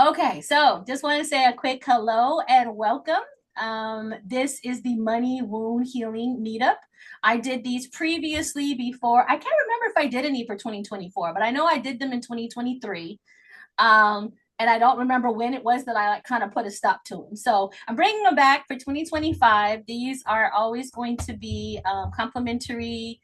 Okay, so just want to say a quick hello and welcome. This is the Money Wound Healing Meetup. I did these previously before. I can't remember if I did any for 2024, but I know I did them in 2023. And I don't remember when it was that I like kind of put a stop to them. So I'm bringing them back for 2025. These are always going to be complimentary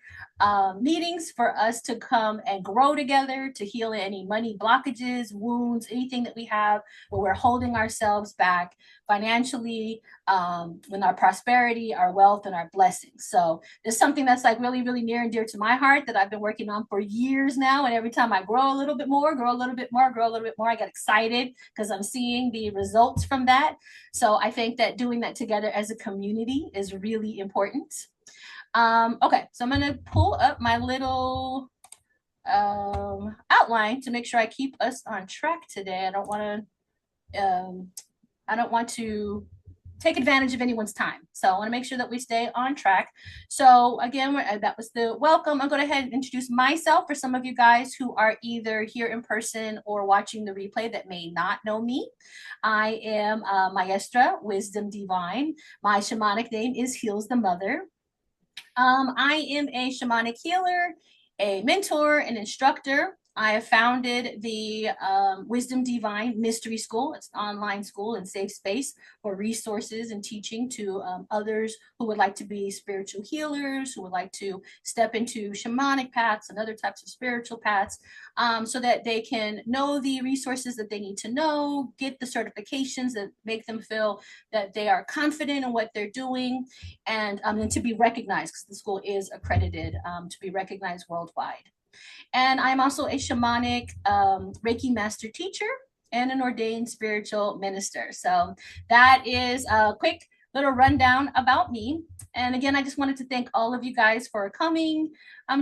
meetings for us to come and grow together, to heal any money blockages, wounds, anything that we have where we're holding ourselves back financially, with our prosperity, our wealth, and our blessings. So it's something that's like really, really near and dear to my heart that I've been working on for years now. And every time I grow a little bit more, grow a little bit more, grow a little bit more, I get excited because I'm seeing the results from that. So I think that doing that together as a community is really important. Okay, so I'm going to pull up my little outline to make sure I keep us on track today. I don't want to take advantage of anyone's time. So I want to make sure that we stay on track. So again, that was the welcome. I'll go ahead and introduce myself for some of you guys who are either here in person or watching the replay that may not know me. I am Maestra Wyzdom DVine. My shamanic name is Heals the Mother. I am a shamanic healer, a mentor, an instructor. I have founded the Wyzdom DVine Mystery School. It's an online school and safe space for resources and teaching to others who would like to be spiritual healers, who would like to step into shamanic paths and other types of spiritual paths, so that they can know the resources that they need to know, get the certifications that make them feel that they are confident in what they're doing, and to be recognized, because the school is accredited to be recognized worldwide. And I'm also a shamanic Reiki Master teacher and an ordained spiritual minister. So that is a quick little rundown about me. And again, I just wanted to thank all of you guys for coming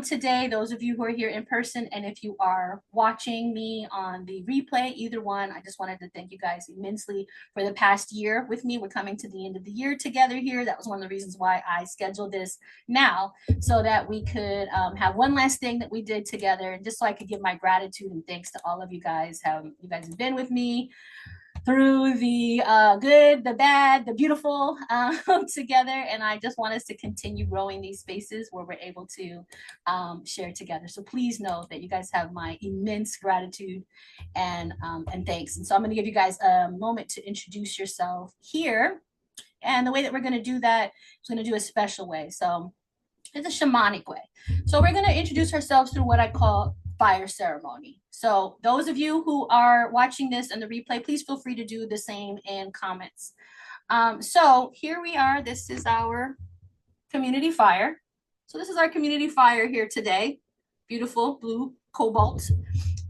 today, those of you who are here in person, and if you are watching me on the replay, either one, I just wanted to thank you guys immensely for the past year with me. We're coming to the end of the year together here. That was one of the reasons why I scheduled this now, so that we could have one last thing that we did together, and just so I could give my gratitude and thanks to all of you guys. You guys have been with me through the good, the bad, the beautiful together. And I just want us to continue growing these spaces where we're able to share together. So please know that you guys have my immense gratitude and thanks. And so I'm going to give you guys a moment to introduce yourself here. And the way that we're going to do that is going to do a special way. So it's a shamanic way. So we're going to introduce ourselves through what I call fire ceremony. So those of you who are watching this in the replay, please feel free to do the same in comments. So here we are. This is our community fire. So this is our community fire here today. Beautiful blue cobalt.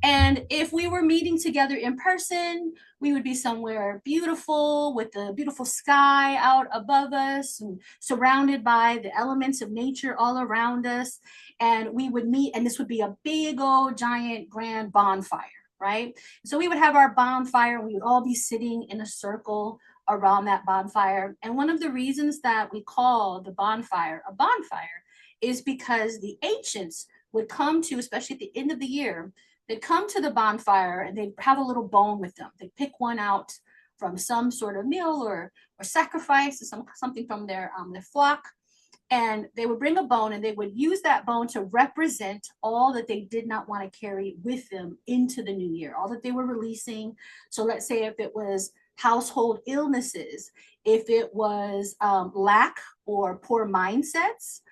And if we were meeting together in person, we would be somewhere beautiful with the beautiful sky out above us and surrounded by the elements of nature all around us. And we would meet, and this would be a big old giant grand bonfire, right? So we would have our bonfire, and we would all be sitting in a circle around that bonfire. And one of the reasons that we call the bonfire a bonfire is because the ancients would come to, especially at the end of the year, they'd come to the bonfire and they'd have a little bone with them. They'd pick one out from some sort of meal or sacrifice, or something from their flock. And they would bring a bone, and they would use that bone to represent all that they did not want to carry with them into the new year, all that they were releasing. So let's say if it was household illnesses, if it was lack or poor mindsets,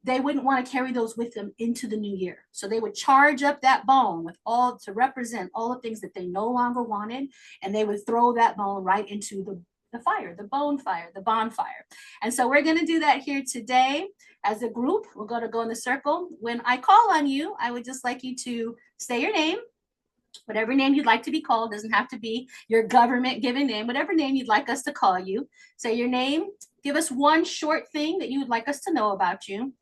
they wouldn't want to carry those with them into the new year. So they would charge up that bone with all to represent all the things that they no longer wanted, and they would throw that bone right into the fire, the bonfire, the bonfire. And so we're going to do that here today as a group. We're going to go in the circle. When I call on you, I would just like you to say your name, whatever name you'd like to be called. Doesn't have to be your government given name, whatever name you'd like us to call you. Say your name, give us one short thing that you would like us to know about you,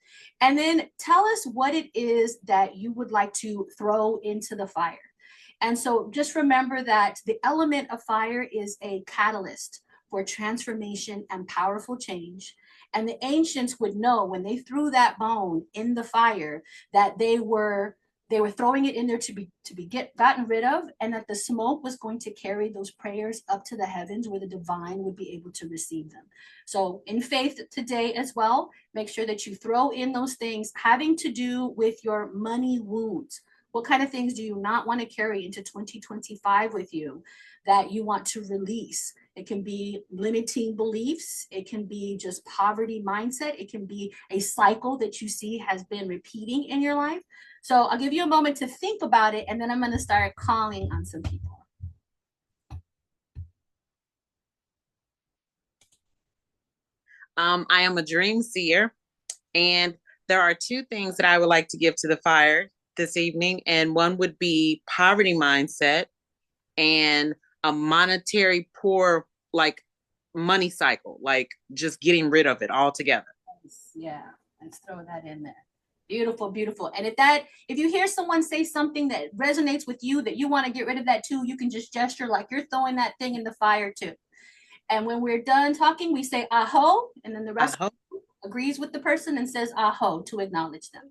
and then tell us what it is that you would like to throw into the fire. And so just remember that the element of fire is a catalyst for transformation and powerful change. And the ancients would know when they threw that bone in the fire that they were they were throwing it in there to be gotten rid of, and that the smoke was going to carry those prayers up to the heavens where the divine would be able to receive them. So in faith today as well, make sure that you throw in those things having to do with your money wounds. What kind of things do you not want to carry into 2025 with you that you want to release? It can be limiting beliefs. It can be just poverty mindset. It can be a cycle that you see has been repeating in your life. So I'll give you a moment to think about it, and then I'm going to start calling on some people. I am a dream seer, and there are two things that I would like to give to the fire this evening, and one would be poverty mindset and a monetary poor, like money cycle, like just getting rid of it altogether. Yeah, let's throw that in there. Beautiful, beautiful. And if you hear someone say something that resonates with you, that you want to get rid of that too, you can just gesture like you're throwing that thing in the fire too. And when we're done talking, we say aho, and then the rest agrees with the person and says aho to acknowledge them.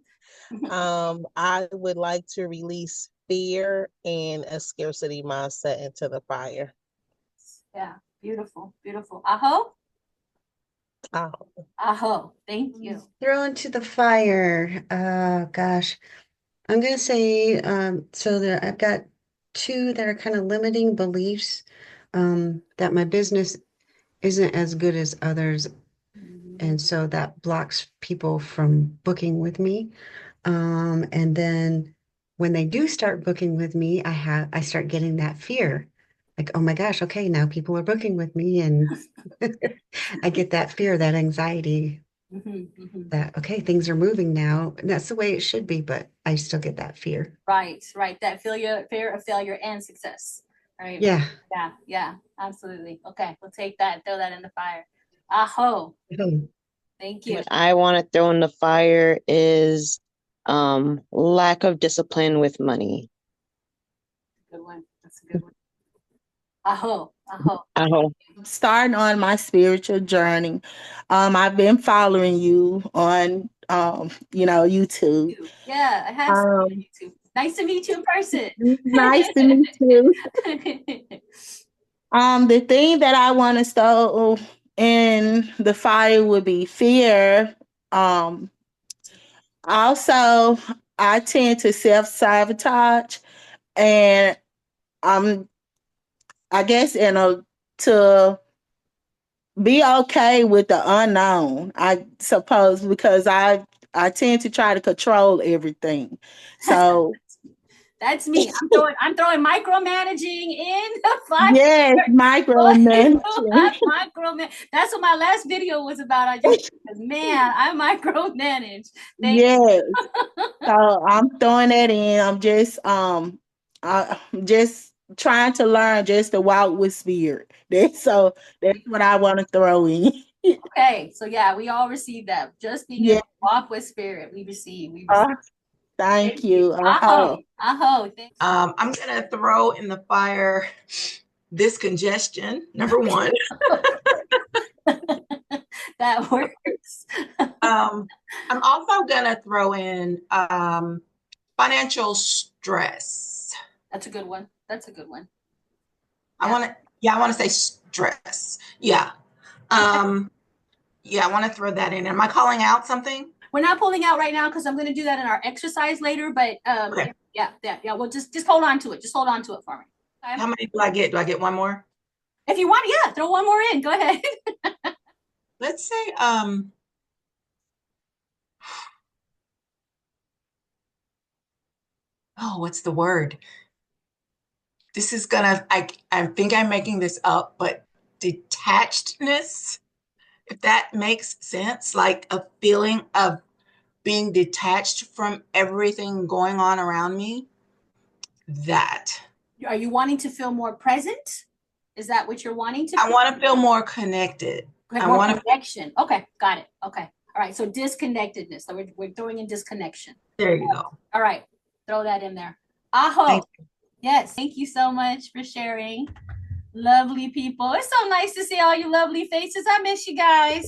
I would like to release fear and a scarcity mindset into the fire. Yeah, beautiful, beautiful. Aho. Aho. Thank you. Throw into the fire. Gosh, I'm gonna say so that I've got two that are kind of limiting beliefs. That my business isn't as good as others, and so that blocks people from booking with me. And then when they do start booking with me, I start getting that fear. Like, oh my gosh, okay, now people are booking with me, and I get that fear, that anxiety, that, okay, things are moving now. And that's the way it should be, but I still get that fear. Right. That fear of failure and success. Right. Yeah. Yeah, absolutely. Okay, we'll take that, throw that in the fire. Aho. Thank you. What I want to throw in the fire is lack of discipline with money. Good one. That's a good one. Aho. Starting on my spiritual journey. I've been following you on YouTube. Yeah, I have seen YouTube. Nice to meet you in person. Nice to meet you. The thing that I want to throw in the fire would be fear. Also, I tend to self-sabotage, and I guess to be okay with the unknown, I suppose, because I tend to try to control everything. So that's me. I'm throwing micromanaging in the fire. Yes, micromanaging. That's what my last video was about. I just, man, I micromanage. Yes. So I'm throwing that in. I'm just trying to learn just to walk with spirit. That's what I want to throw in. Okay, so yeah, we all receive that. Just being able to walk with spirit, we receive. Thank you. Aho. I'm gonna throw in the fire this congestion, number one. That works. I'm also gonna throw in financial stress. That's a good one. I want to say stress. Yeah. Yeah, I want to throw that in. Am I calling out something? We're not pulling out right now because I'm going to do that in our exercise later. But okay. Yeah. Well, just hold on to it. Just hold on to it for me. Okay. How many do I get? Do I get one more? If you want, yeah, throw one more in. Go ahead. Let's say what's the word? This is gonna, I think I'm making this up, but detachedness, if that makes sense, like a feeling of being detached from everything going on around me. That. Are you wanting to feel more present? Is that what you're wanting to feel? I want to feel more connected. Connection. Okay, got it. Okay. All right. So disconnectedness. So we're throwing in disconnection. There you go. All right. Throw that in there. Aho. Yes. Thank you so much for sharing. Lovely people. It's so nice to see all you lovely faces. I miss you guys.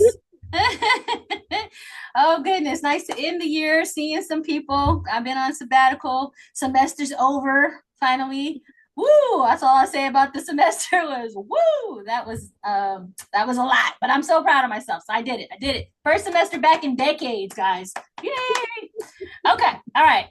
Oh goodness, nice to end the year, seeing some people. I've been on sabbatical. Semester's over finally. Woo! That's all I say about the semester was woo. That was a lot, but I'm so proud of myself. So I did it. I did it. First semester back in decades, guys. Yay! Okay, all right.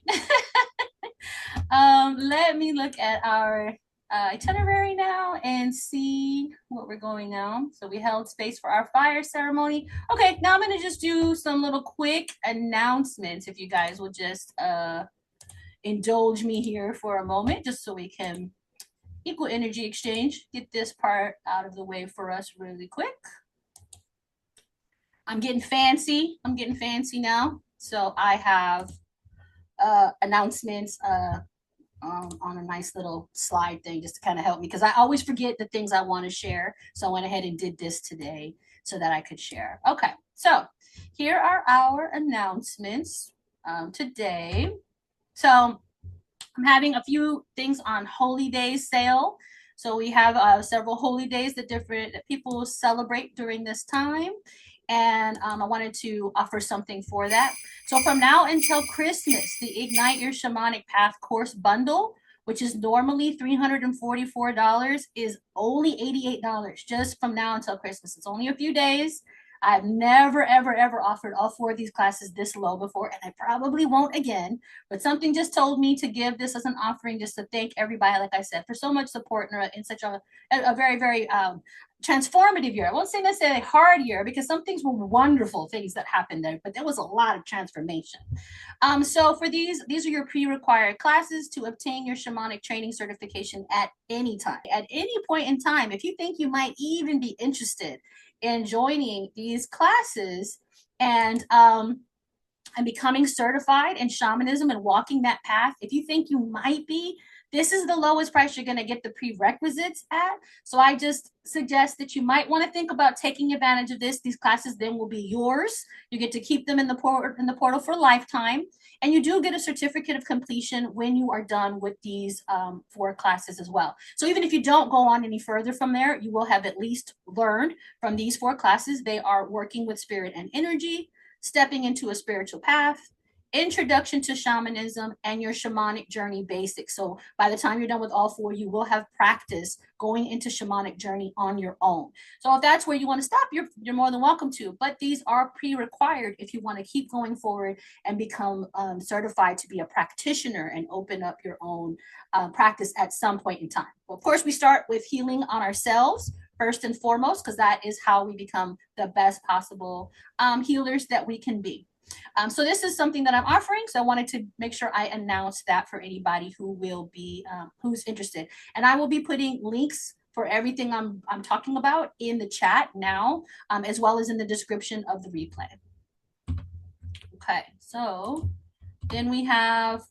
Let me look at our itinerary now and see what we're going now. So we held space for our fire ceremony. Okay, now I'm going to just do some little quick announcements if you guys will just indulge me here for a moment, just so we can equal energy exchange. Get this part out of the way for us really quick. I'm getting fancy. I'm getting fancy now. So I have announcements on a nice little slide thing just to kind of help me, because I always forget the things I want to share. So I went ahead and did this today so that I could share. Okay, so here are our announcements today. So I'm having a few things on Holy Days sale. So we have several holy days that people celebrate during this time. And I wanted to offer something for that. So from now until Christmas, the Ignite Your Shamanic Path course bundle, which is normally $344, is only $88 just from now until Christmas. It's only a few days. I've never, ever, ever offered all 4 of these classes this low before, and I probably won't again. But something just told me to give this as an offering, just to thank everybody, like I said, for so much support in such a very, very transformative year. I won't say necessarily hard year, because some things were wonderful things that happened there, but there was a lot of transformation. So for these are your pre-required classes to obtain your shamanic training certification at any time. At any point in time, if you think you might even be interested in joining these classes and becoming certified in shamanism and walking that path, if you think you might be, this is the lowest price you're going to get the prerequisites at. So I just suggest that you might want to think about taking advantage of this. These classes then will be yours. You get to keep them in the portal for a lifetime. And you do get a certificate of completion when you are done with these 4 classes as well. So even if you don't go on any further from there, you will have at least learned from these 4 classes. They are working with spirit and energy, stepping into a spiritual path, introduction to shamanism, and your shamanic journey basics. So by the time you're done with all 4, you will have practice going into shamanic journey on your own. So if that's where you want to stop, you're more than welcome to. But these are pre-required if you want to keep going forward and become certified to be a practitioner and open up your own practice at some point in time. Well, of course, we start with healing on ourselves first and foremost, because that is how we become the best possible healers that we can be. So this is something that I'm offering. So I wanted to make sure I announce that for anybody who will be, who's interested. And I will be putting links for everything I'm talking about in the chat now, as well as in the description of the replay. Okay, so then we have,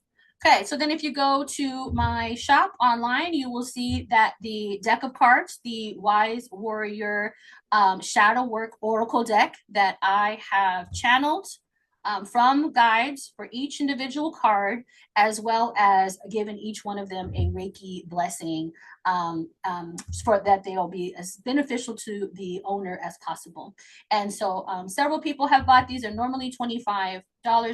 so then if you go to my shop online, you will see that the deck of cards, the Wise Warrior Shadow Work Oracle deck that I have channeled from guides for each individual card, as well as given each one of them a Reiki blessing for that they'll be as beneficial to the owner as possible. And so several people have bought these. They're normally $25.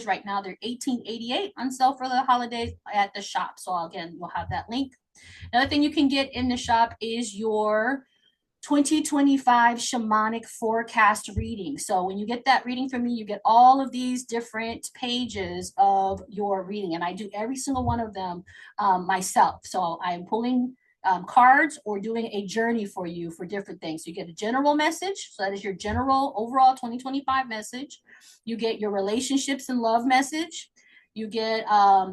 Right now they're $18.88 on sale for the holidays at the shop. So again, we'll have that link. Another thing you can get in the shop is your 2025 shamanic forecast reading. So when you get that reading from me, you get all of these different pages of your reading, and I do every single one of them myself. So I'm pulling cards or doing a journey for you for different things. You get a general message, so that is your general overall 2025 message. You get your relationships and love message. You get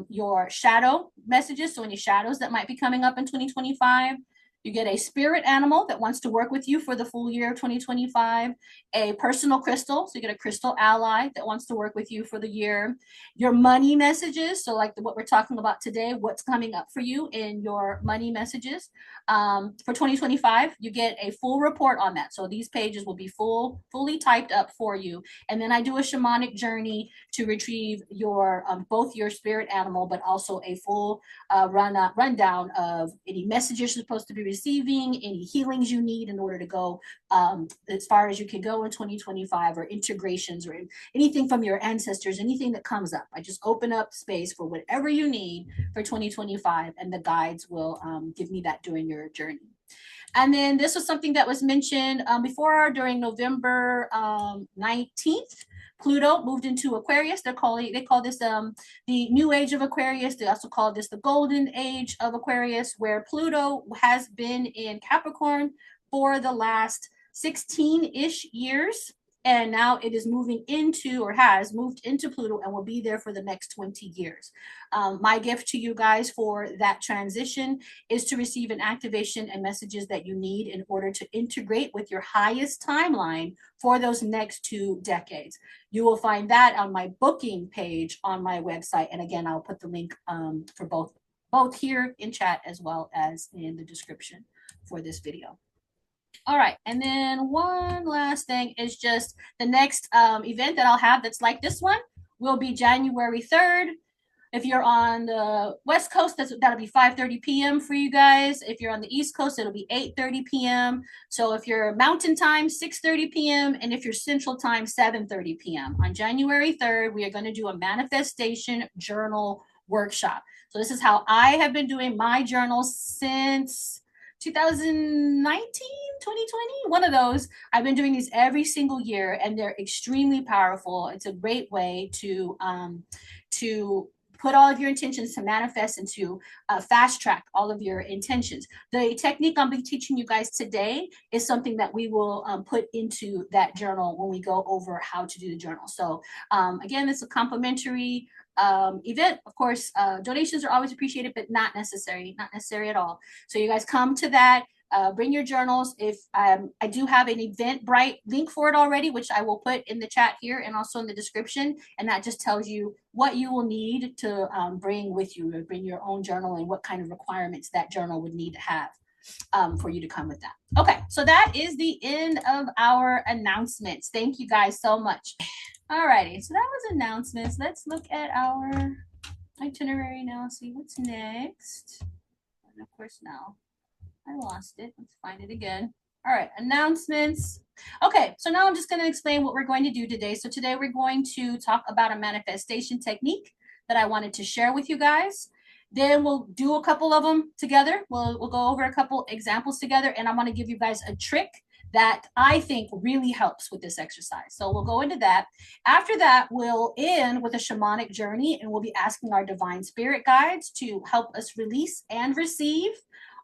your shadow messages, so any shadows that might be coming up in 2025. You get a spirit animal that wants to work with you for the full year of 2025, a personal crystal. So you get a crystal ally that wants to work with you for the year. Your money messages. So like what we're talking about today, what's coming up for you in your money messages. For 2025, you get a full report on that. So these pages will be fully typed up for you. And then I do a shamanic journey to retrieve your both your spirit animal, but also a full rundown of any messages you're supposed to be receiving, any healings you need in order to go as far as you can go in 2025, or integrations, or anything from your ancestors, anything that comes up. I just open up space for whatever you need for 2025, and the guides will give me that during your journey. And then this was something that was mentioned before, during November 19th. Pluto moved into Aquarius. They call this the new age of Aquarius. They also call this the golden age of Aquarius, where Pluto has been in Capricorn for the last 16-ish years. And now it is moving into, or has moved into, Pluto, and will be there for the next 20 years. My gift to you guys for that transition is to receive an activation and messages that you need in order to integrate with your highest timeline for those next 2 decades. You will find that on my booking page on my website. And again, I'll put the link for both here in chat as well as in the description for this video. All right, and then one last thing is just the next event that I'll have that's like this one will be January 3rd. If you're on the West Coast, that'll be 5:30 p.m. for you guys. If you're on the East Coast, it'll be 8:30 p.m. So if you're Mountain Time, 6:30 p.m. And if you're Central Time, 7:30 p.m. On January 3rd, we are going to do a manifestation journal workshop. So this is how I have been doing my journals since 2019, 2020, one of those. I've been doing these every single year, and they're extremely powerful. It's a great way to put all of your intentions, to manifest and to fast track all of your intentions. The technique I'll be teaching you guys today is something that we will put into that journal when we go over how to do the journal. So again, it's a complimentary event. Of course, donations are always appreciated, but not necessary at all. So you guys come to that. Bring your journals. If I do have an Eventbrite link for it already, which I will put in the chat here and also in the description, and that just tells you what you will need to bring with you, or bring your own journal, and what kind of requirements that journal would need to have for you to come with that. Okay, so that is the end of our announcements. Thank you guys so much. All righty, so that was announcements. Let's look at our itinerary now, see what's next. And of course, now I lost it. Let's find it again. All right, announcements. Okay, so now I'm just going to explain what we're going to do today. So today we're going to talk about a manifestation technique that I wanted to share with you guys. Then we'll do a couple of them together. We'll go over a couple examples together, and I want to give you guys a trick that I think really helps with this exercise. So we'll go into that. After that, we'll end with a shamanic journey, and we'll be asking our divine spirit guides to help us release and receive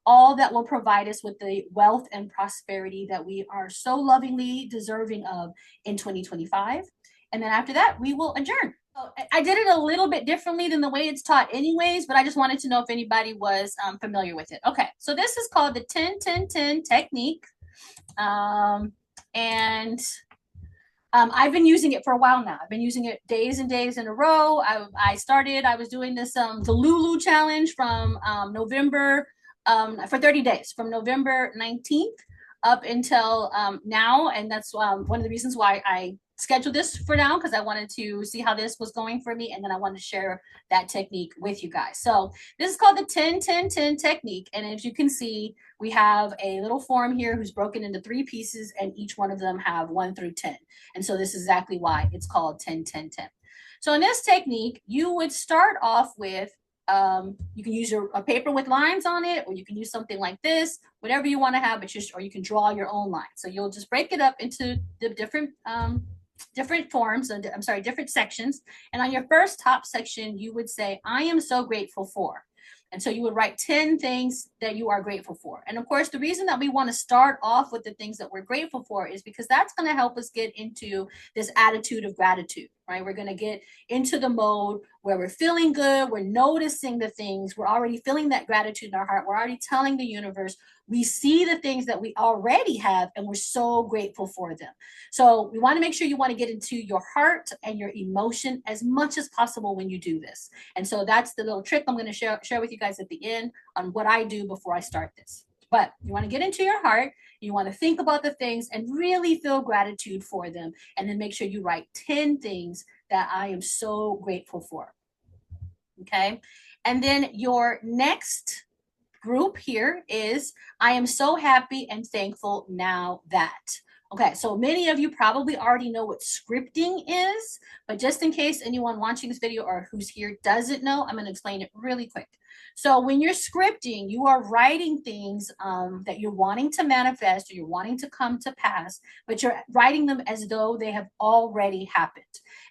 all that will provide us with the wealth and prosperity that we are so lovingly deserving of in 2025. And then after that, we will adjourn. So I did it a little bit differently than the way it's taught anyways, but I just wanted to know if anybody was familiar with it. Okay, so this is called the 10-10-10 technique. I've been using it for a while now. I've been using it days and days in a row. I was doing this, the Lulu challenge from November, for 30 days, from November 19th up until now. And that's one of the reasons why I scheduled this for now, because I wanted to see how this was going for me. And then I wanted to share that technique with you guys. So this is called the 10-10-10 technique. And as you can see, we have a little form here who's broken into 3 pieces, and each one of them have 1 through 10. And so this is exactly why it's called 10-10-10. So in this technique, you would start off with, you can use a paper with lines on it, or you can use something like this, whatever you want to have, or you can draw your own line. So you'll just break it up into the different forms, different sections. And on your first top section, you would say, I am so grateful for. And so you would write 10 things that you are grateful for. And of course, the reason that we want to start off with the things that we're grateful for is because that's going to help us get into this attitude of gratitude, right? We're going to get into the mode where we're feeling good. We're noticing the things. We're already feeling that gratitude in our heart. We're already telling the universe, we see the things that we already have, and we're so grateful for them. So we want to make sure you want to get into your heart and your emotion as much as possible when you do this. And so that's the little trick I'm going to share with you guys at the end on what I do before I start this. But you want to get into your heart, you want to think about the things and really feel gratitude for them. And then make sure you write 10 things that I am so grateful for. Okay. And then your next group here is, I am so happy and thankful now that. Okay, so many of you probably already know what scripting is, but just in case anyone watching this video or who's here doesn't know, I'm going to explain it really quick. So when you're scripting, you are writing things that you're wanting to manifest or you're wanting to come to pass, but you're writing them as though they have already happened.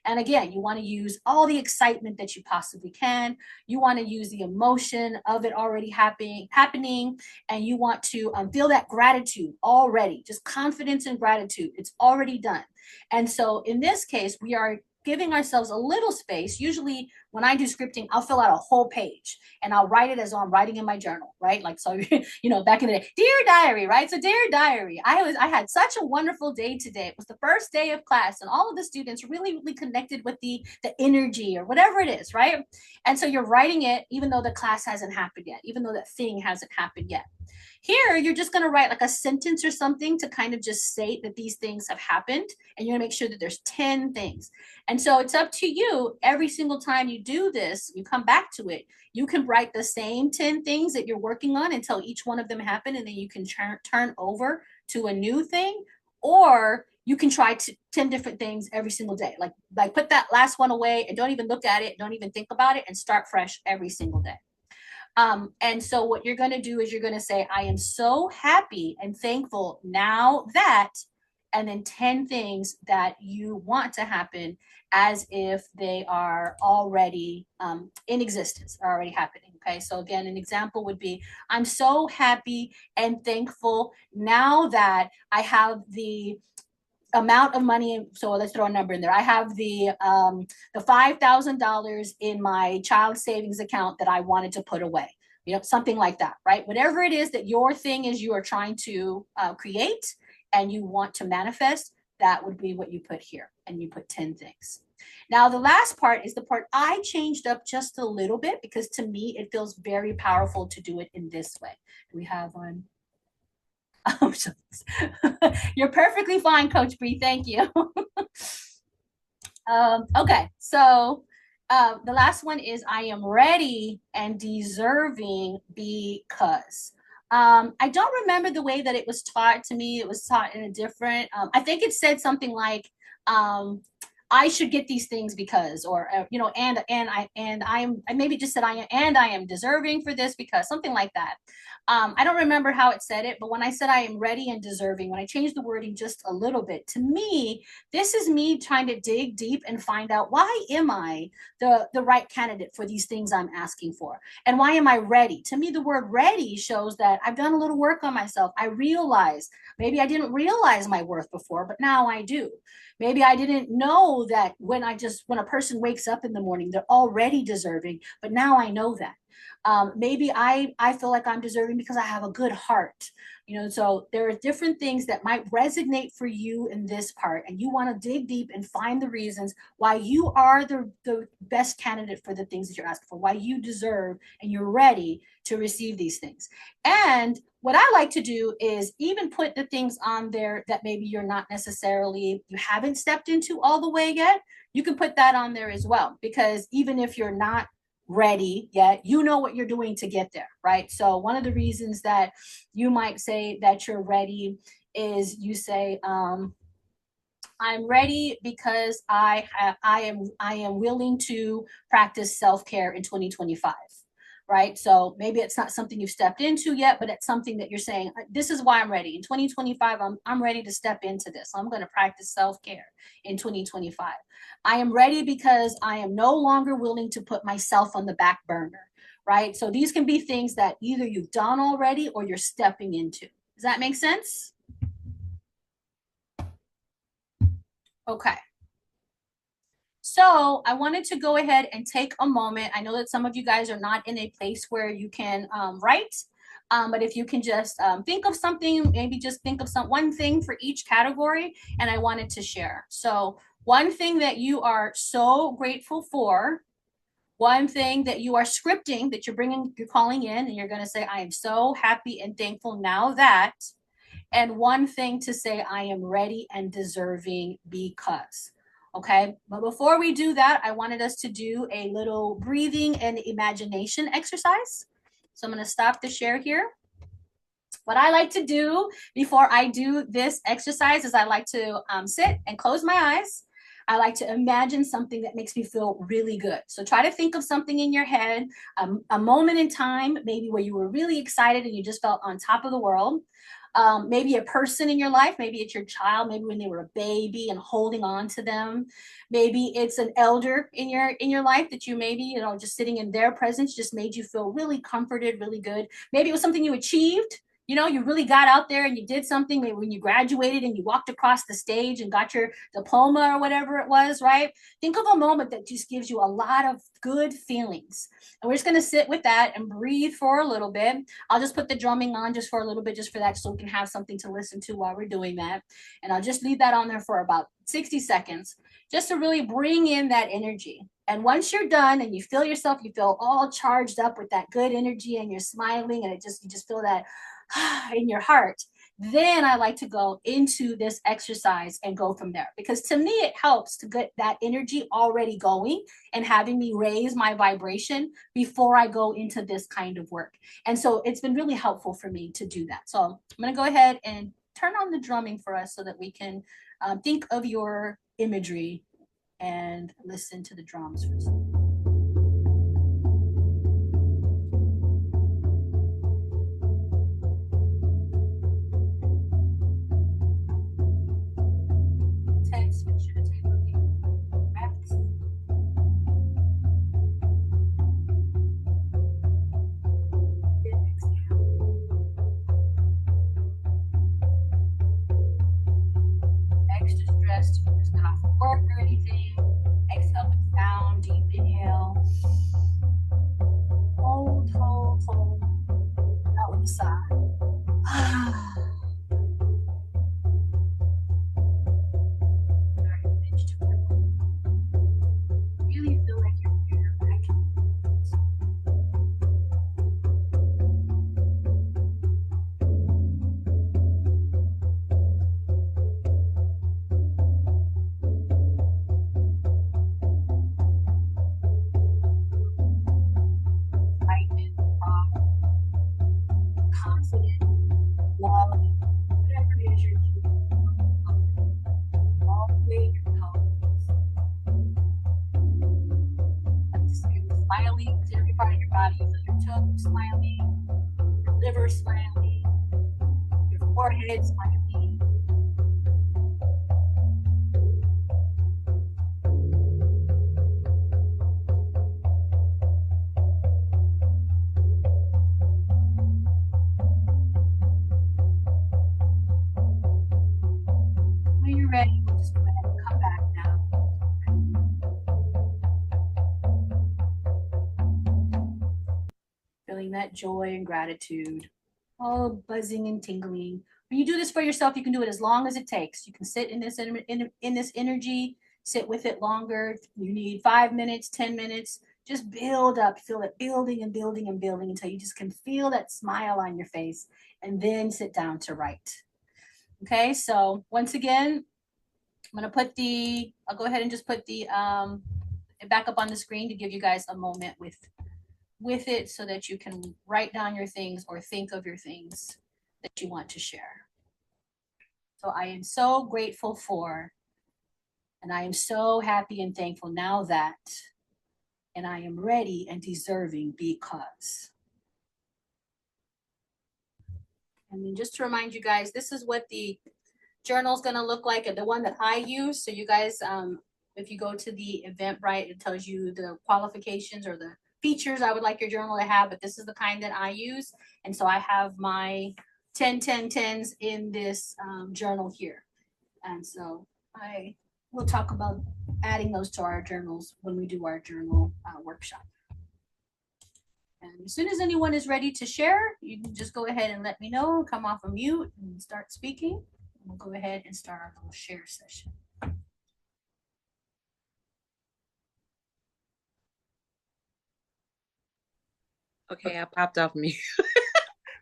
And again, you want to use all the excitement that you possibly can. You want to use the emotion of it already happening, and you want to feel that gratitude already, just confidence and gratitude. It's already done. And so in this case, we are giving ourselves a little space. Usually when I do scripting, I'll fill out a whole page and I'll write it as though I'm writing in my journal, right? Like, so, you know, back in the day, dear diary, right? So dear diary, I had such a wonderful day today. It was the first day of class and all of the students really, really connected with the energy or whatever it is, right? And so you're writing it even though the class hasn't happened yet, even though that thing hasn't happened yet. Here, you're just going to write like a sentence or something to kind of just state that these things have happened. And you're going to make sure that there's 10 things. And so it's up to you. Every single time you do this, you come back to it. You can write the same 10 things that you're working on until each one of them happen. And then you can turn over to a new thing. Or you can try 10 different things every single day. Like put that last one away and don't even look at it. Don't even think about it and start fresh every single day. And so what you're going to do is you're going to say, I am so happy and thankful now that, and then 10 things that you want to happen as if they are already in existence, are already happening. Okay. So again, an example would be, I'm so happy and thankful now that I have the amount of money. So let's throw a number in there. I have the $5,000 in my child savings account that I wanted to put away, you know, something like that, right? Whatever it is that your thing is you are trying to create and you want to manifest, that would be what you put here. And you put 10 things. Now, the last part is the part I changed up just a little bit because to me, it feels very powerful to do it in this way. Do we have one? Oh, you're perfectly fine, Coach Bree. Thank you. Okay, so the last one is I am ready and deserving because. I don't remember the way that it was taught to me. It was taught in a different, I think it said something like, I should get these things because, or, you know, I maybe just said I am deserving for this because, something like that. I don't remember how it said it, but when I said I am ready and deserving, when I changed the wording just a little bit, to me, this is me trying to dig deep and find out, why am I the right candidate for these things I'm asking for? And why am I ready? To me, the word ready shows that I've done a little work on myself. I realize, maybe I didn't realize my worth before, but now I do. Maybe I didn't know that when a person wakes up in the morning, they're already deserving, but now I know that. Maybe I feel like I'm deserving because I have a good heart, you know, so there are different things that might resonate for you in this part. And you want to dig deep and find the reasons why you are the best candidate for the things that you're asking for, why you deserve and you're ready to receive these things. And what I like to do is even put the things on there that maybe you haven't stepped into all the way yet. You can put that on there as well, because even if you're not ready yet, you know what you're doing to get there, right? So one of the reasons that you might say that you're ready is you say, I'm ready because I am willing to practice self-care in 2025. Right? So maybe it's not something you've stepped into yet, but it's something that you're saying, this is why I'm ready. In 2025, I'm ready to step into this. I'm going to practice self-care in 2025. I am ready because I am no longer willing to put myself on the back burner, right? So these can be things that either you've done already or you're stepping into. Does that make sense? Okay. So I wanted to go ahead and take a moment. I know that some of you guys are not in a place where you can write, but if you can just think of something, maybe just think of one thing for each category, and I wanted to share. So one thing that you are so grateful for, one thing that you are scripting, that you're calling in, and you're going to say, I am so happy and thankful now that, and one thing to say, I am ready and deserving because. Okay, but before we do that, I wanted us to do a little breathing and imagination exercise. So I'm going to stop the share here. What I like to do before I do this exercise is I like to sit and close my eyes. I like to imagine something that makes me feel really good. So try to think of something in your head, a moment in time, maybe where you were really excited and you just felt on top of the world. Maybe a person in your life, maybe it's your child, maybe when they were a baby and holding on to them. Maybe it's an elder in your life that you maybe, you know, just sitting in their presence just made you feel really comforted, really good. Maybe it was something you achieved. You know, you really got out there and you did something, maybe when you graduated and you walked across the stage and got your diploma or whatever it was, right? Think of a moment that just gives you a lot of good feelings. And we're just going to sit with that and breathe for a little bit. I'll just put the drumming on just for a little bit, just for that, so we can have something to listen to while we're doing that. And I'll just leave that on there for about 60 seconds, just to really bring in that energy. And once you're done and you feel yourself, you feel all charged up with that good energy and you're smiling and you just feel that in your heart, then I like to go into this exercise and go from there. Because to me, it helps to get that energy already going and having me raise my vibration before I go into this kind of work. And so it's been really helpful for me to do that. So I'm going to go ahead and turn on the drumming for us so that we can think of your imagery and listen to the drums for a second. Extra stress to just get off of work or anything. Exhale with sound, deep inhale. Hold, hold, hold. Out with a sigh. Really feel like you're back. Confident, love, whatever it is you're doing, all the way in your toes. Like to see you smiling to every part of your body. You feel your toes smiling, your liver smiling, your forehead smiling. When you're ready, we'll just go ahead and come back now. Feeling that joy and gratitude, all buzzing and tingling. When you do this for yourself, you can do it as long as it takes. You can sit in this energy, sit with it longer. You need 5 minutes, 10 minutes. Just build up, feel it building and building and building until you just can feel that smile on your face, and then sit down to write. Okay, so once again, I'm going to put I'll go ahead and just put the back up on the screen to give you guys a moment with it so that you can write down your things or think of your things that you want to share. So I am so grateful for, and I am so happy and thankful now that, and I am ready and deserving because. And then just to remind you guys, this is what the journal is going to look like, the one that I use. So you guys, if you go to the Eventbrite, it tells you the qualifications or the features I would like your journal to have, but this is the kind that I use. And so I have my 10, 10, 10s in this journal here. And so I will talk about adding those to our journals when we do our journal workshop. And as soon as anyone is ready to share, you can just go ahead and let me know, come off of mute and start speaking. We'll go ahead and start our little share session. Okay, I popped off mute.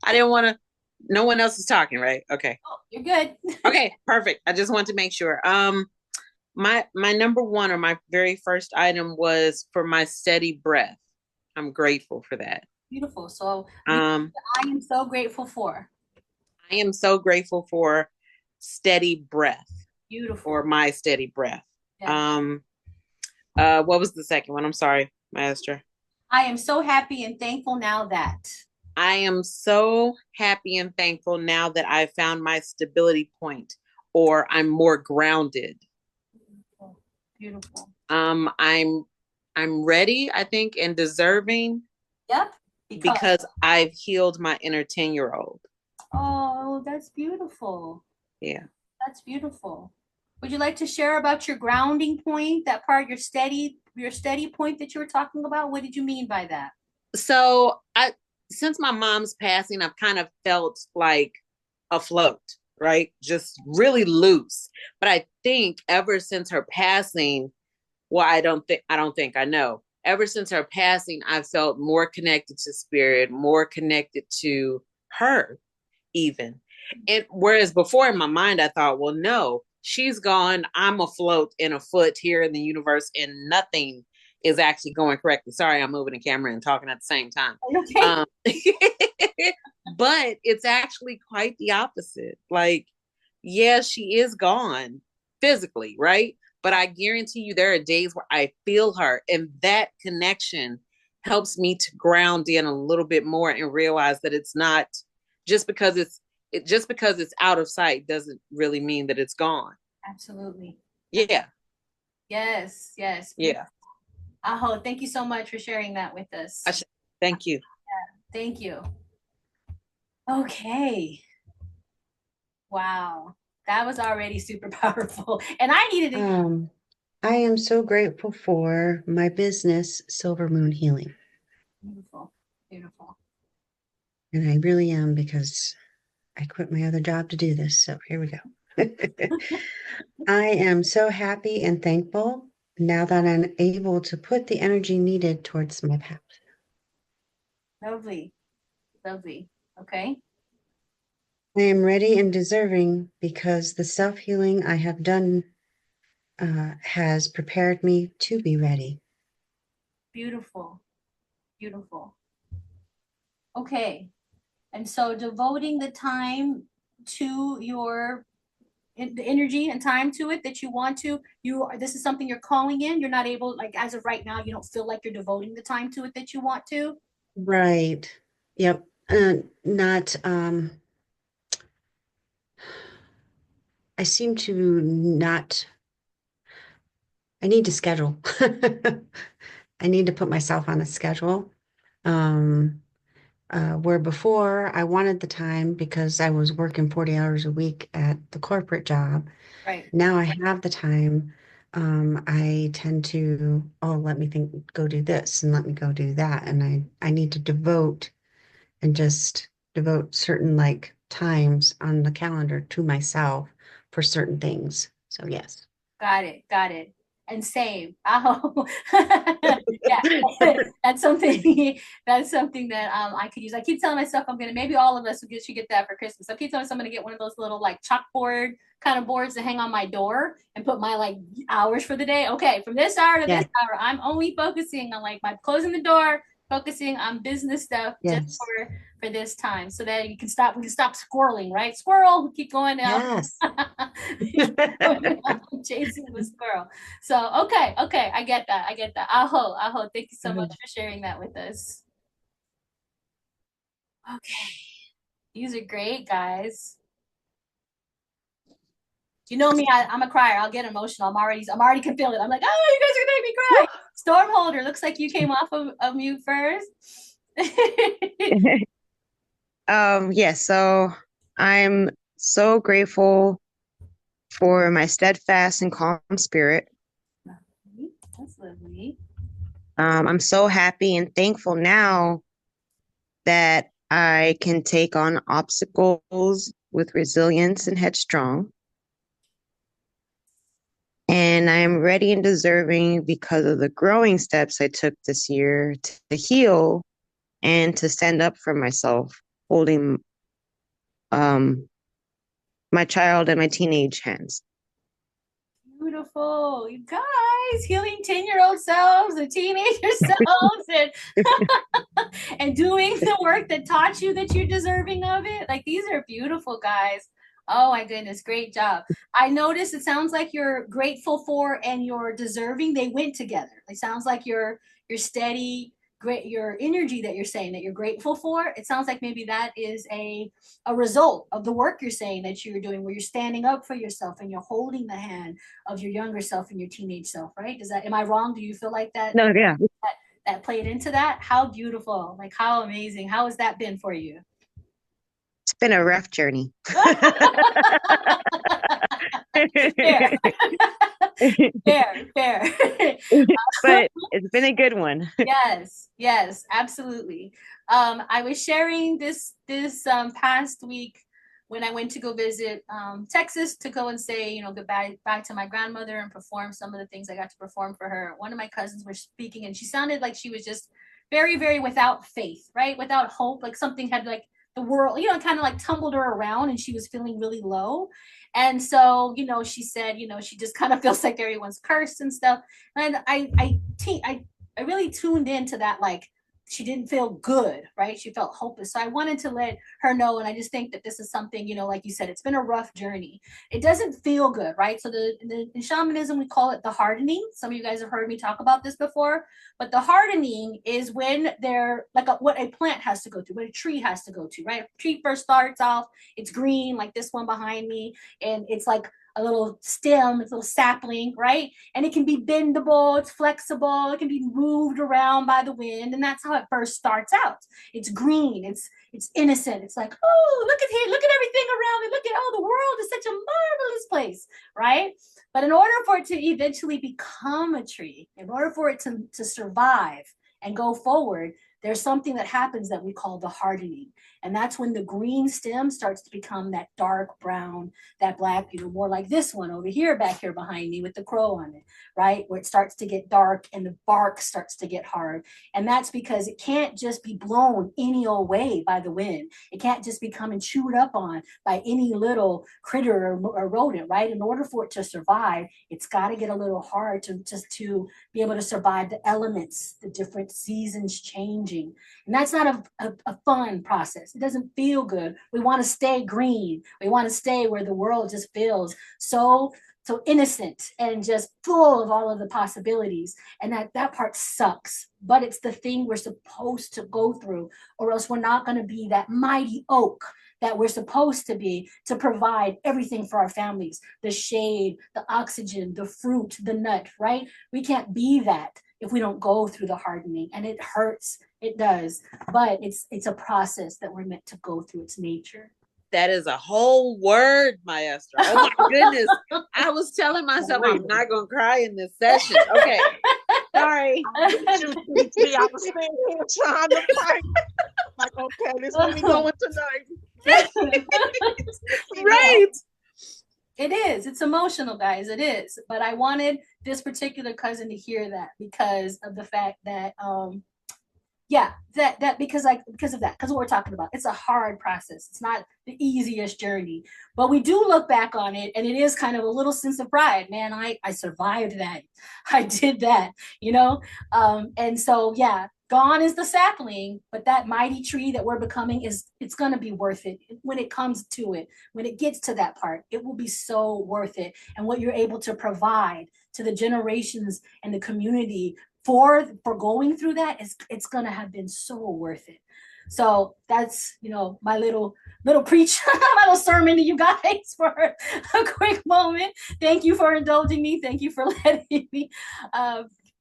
I didn't want to, no one else is talking, right? Okay. Oh, you're good. Okay, perfect. I just want to make sure. My number one, or my very first item, was for my steady breath. I'm grateful for that. Beautiful. So Um, I am so grateful for. I am so grateful for steady breath, Beautiful. or my steady breath. Yeah. What was the second one? I'm sorry, Maestra. I am so happy and thankful now that. I am so happy and thankful now that I found my stability point, or I'm more grounded. Beautiful. I'm ready, I think, and deserving. Yep. Because I've healed my inner 10-year-old. Oh, that's beautiful. Yeah. That's beautiful. Would you like to share about your grounding point, that part, your steady point that you were talking about? What did you mean by that? So since my mom's passing, I've kind of felt like afloat, right? Just really loose. But I think ever since her passing, well, I know. Ever since her passing, I've felt more connected to spirit, more connected to her, even. And whereas before in my mind, I thought, well, no, she's gone. I'm afloat and afoot here in the universe, and nothing is actually going correctly. Sorry, I'm moving the camera and talking at the same time. Okay. But it's actually quite the opposite. Like, yeah, she is gone physically, right? But I guarantee you there are days where I feel her, and that connection helps me to ground in a little bit more and realize that it's not just because it's out of sight doesn't really mean that it's gone. Absolutely. Yeah. Yes. Yeah. Aho, thank you so much for sharing that with us. Thank you. Yeah, thank you. Okay. Wow. That was already super powerful. And I needed to. I am so grateful for my business, Silver Moon Healing. Beautiful. Beautiful. And I really am, because I quit my other job to do this. So here we go. I am so happy and thankful now that I'm able to put the energy needed towards my path. Lovely. Lovely. Okay. I am ready and deserving because the self-healing I have done has prepared me to be ready. Beautiful. Beautiful. Okay. And so devoting the time to the energy and time to it that you want to, this is something you're calling in. You're not able, like, as of right now, you don't feel like you're devoting the time to it that you want to. Right. Yep. Not, I seem to not, I need to schedule. I need to put myself on a schedule. Where before I wanted the time because I was working 40 hours a week at the corporate job. Right. Now I have the time. I tend to, let me go do this and let me go do that. And I need to devote certain like times on the calendar to myself for certain things. So yes. Got it. And same. Oh, yeah. That's something that I could use. I keep telling myself maybe all of us should get that for Christmas. I keep telling myself I'm gonna get one of those little like chalkboard kind of boards to hang on my door and put my like hours for the day. Okay, from this hour to this hour, I'm only focusing on like my closing the door, focusing on business stuff just for this time, so that we can stop squirreling, right? Squirrel, keep going now. Yes. Chasing the squirrel. So okay, I get that. Aho, thank you so much for sharing that with us. Okay, these are great, guys. You know me, I'm a crier. I'll get emotional. I'm already can feel it. I'm like, oh, you guys are gonna make me cry. Stormholder, looks like you came off of mute first. Yeah, so I'm so grateful for my steadfast and calm spirit. That's lovely. I'm so happy and thankful now that I can take on obstacles with resilience and headstrong. And I am ready and deserving because of the growing steps I took this year to heal and to stand up for myself, holding my child and my teenage hands. beautiful. You guys healing 10-year-old selves and teenager selves and and doing the work that taught you that you're deserving of it. Like, these are beautiful, guys. Oh my goodness, great job. I noticed it sounds like you're grateful for and you're deserving. They went together. It sounds like you're steady, great, your energy that you're saying that you're grateful for. It sounds like maybe that is a result of the work you're saying that you're doing, where you're standing up for yourself and you're holding the hand of your younger self and your teenage self, right? Does that, am I wrong? Do you feel like that? No, yeah. That played into that? How beautiful, like how amazing. How has that been for you? It's been a rough journey. Fair. Fair. But it's been a good one. Yes, absolutely. I was sharing this past week when I went to go visit Texas to go and say, you know, goodbye to my grandmother and perform some of the things I got to perform for her. One of my cousins was speaking and she sounded like she was just very, very without faith, right? Without hope, like something had like the world, you know, kind of like tumbled her around and she was feeling really low. And so, you know, she said, you know, she just kind of feels like everyone's cursed and stuff. And I really tuned into that, like, she didn't feel good, right? She felt hopeless. So I wanted to let her know. And I just think that this is something, you know, like you said, it's been a rough journey. It doesn't feel good, right? So in shamanism, we call it the hardening. Some of you guys have heard me talk about this before, but the hardening is when they're like what a plant has to go through, what a tree has to go to, right? A tree first starts off, it's green, like this one behind me. And it's like a little stem, it's a little sapling, right? And it can be bendable, it's flexible, it can be moved around by the wind. And that's how it first starts out. It's green, it's innocent. It's like, oh, look at here, look at everything around me. Look at, oh, the world is such a marvelous place, right? But in order for it to eventually become a tree, in order for it to survive and go forward, there's something that happens that we call the hardening. And that's when the green stem starts to become that dark brown, that black, you know, more like this one over here, back here behind me with the crow on it, right? Where it starts to get dark and the bark starts to get hard. And that's because it can't just be blown any old way by the wind. It can't just be coming chewed up on by any little critter or rodent, right? In order for it to survive, it's got to get a little hard to be able to survive the elements, the different seasons changing. And that's not a fun process. It doesn't feel good. We want to stay green. We want to stay where the world just feels so innocent and just full of all of the possibilities. And that part sucks, but it's the thing we're supposed to go through, or else we're not going to be that mighty oak that we're supposed to be, to provide everything for our families, the shade, the oxygen, the fruit, the nut, right? We can't be that if we don't go through the hardening. And it hurts, it does, but it's a process that we're meant to go through. Its nature. That is a whole word, Maestra. Oh my goodness. I was telling myself I'm not going to cry in this session. Okay. Sorry. I was sitting here trying to fight. Like, okay, this is what we going tonight. Right. It is. It's emotional, guys. It is. But I wanted this particular cousin to hear that because of the fact that, because of what we're talking about. It's a hard process. It's not the easiest journey, but we do look back on it and it is kind of a little sense of pride. Man, I survived that. I did that, you know? And so, yeah, gone is the sapling, but that mighty tree that we're becoming it's going to be worth it when it comes to it. When it gets to that part, it will be so worth it. And what you're able to provide to the generations and the community for going through that, it's going to have been so worth it. So that's, you know, my little preach, my little sermon to you guys for a quick moment. Thank you for indulging me. Thank you for letting me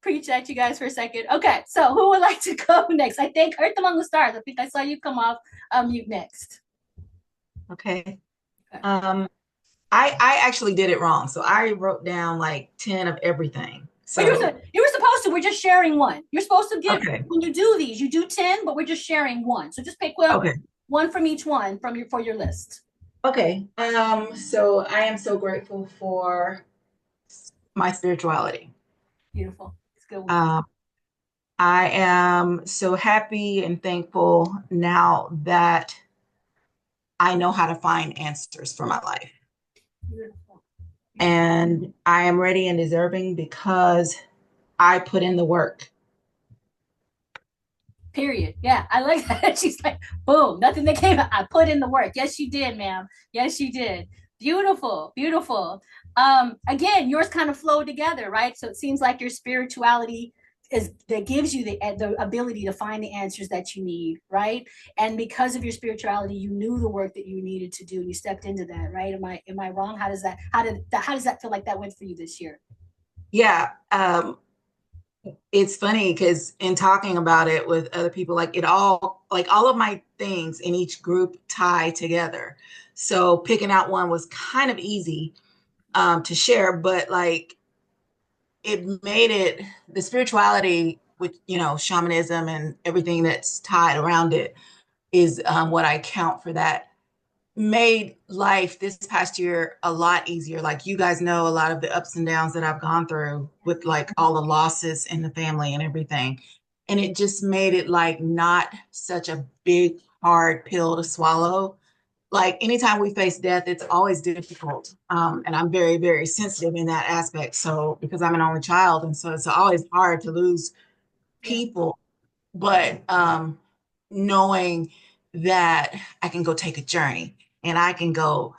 preach at you guys for a second. Okay, so who would like to go next? I think Earth Among the Stars. I think I saw you come off mute next. Okay. I actually did it wrong. So I wrote down like 10 of everything. So you were supposed to. We're just sharing one. You're supposed to give, okay. When you do these, you do 10, but we're just sharing one. So just pick one from each one for your list. Okay. So I am so grateful for my spirituality. Beautiful. It's good. I am so happy and thankful now that I know how to find answers for my life. Beautiful. And I am ready and deserving because I put in the work. Period. Yeah, I like that. She's like, boom, nothing that came out. I put in the work. Yes, you did, ma'am. Yes, you did. Beautiful, beautiful. Again, yours kind of flowed together, right? So it seems like your spirituality is that gives you the ability to find the answers that you need, right? And because of your spirituality, you knew the work that you needed to do, and you stepped into that, right? Am I wrong? How does that feel like that went for you this year? Yeah. It's funny because in talking about it with other people, like all of my things in each group tie together. So picking out one was kind of easy to share, but like it made it the spirituality with, shamanism and everything that's tied around it is what I count for that made life this past year a lot easier. Like you guys know a lot of the ups and downs that I've gone through with like all the losses in the family and everything. And it just made it like not such a big, hard pill to swallow. Like anytime we face death, it's always difficult. And I'm very, very sensitive in that aspect. So because I'm an only child, and so it's always hard to lose people. But knowing that I can go take a journey and I can go,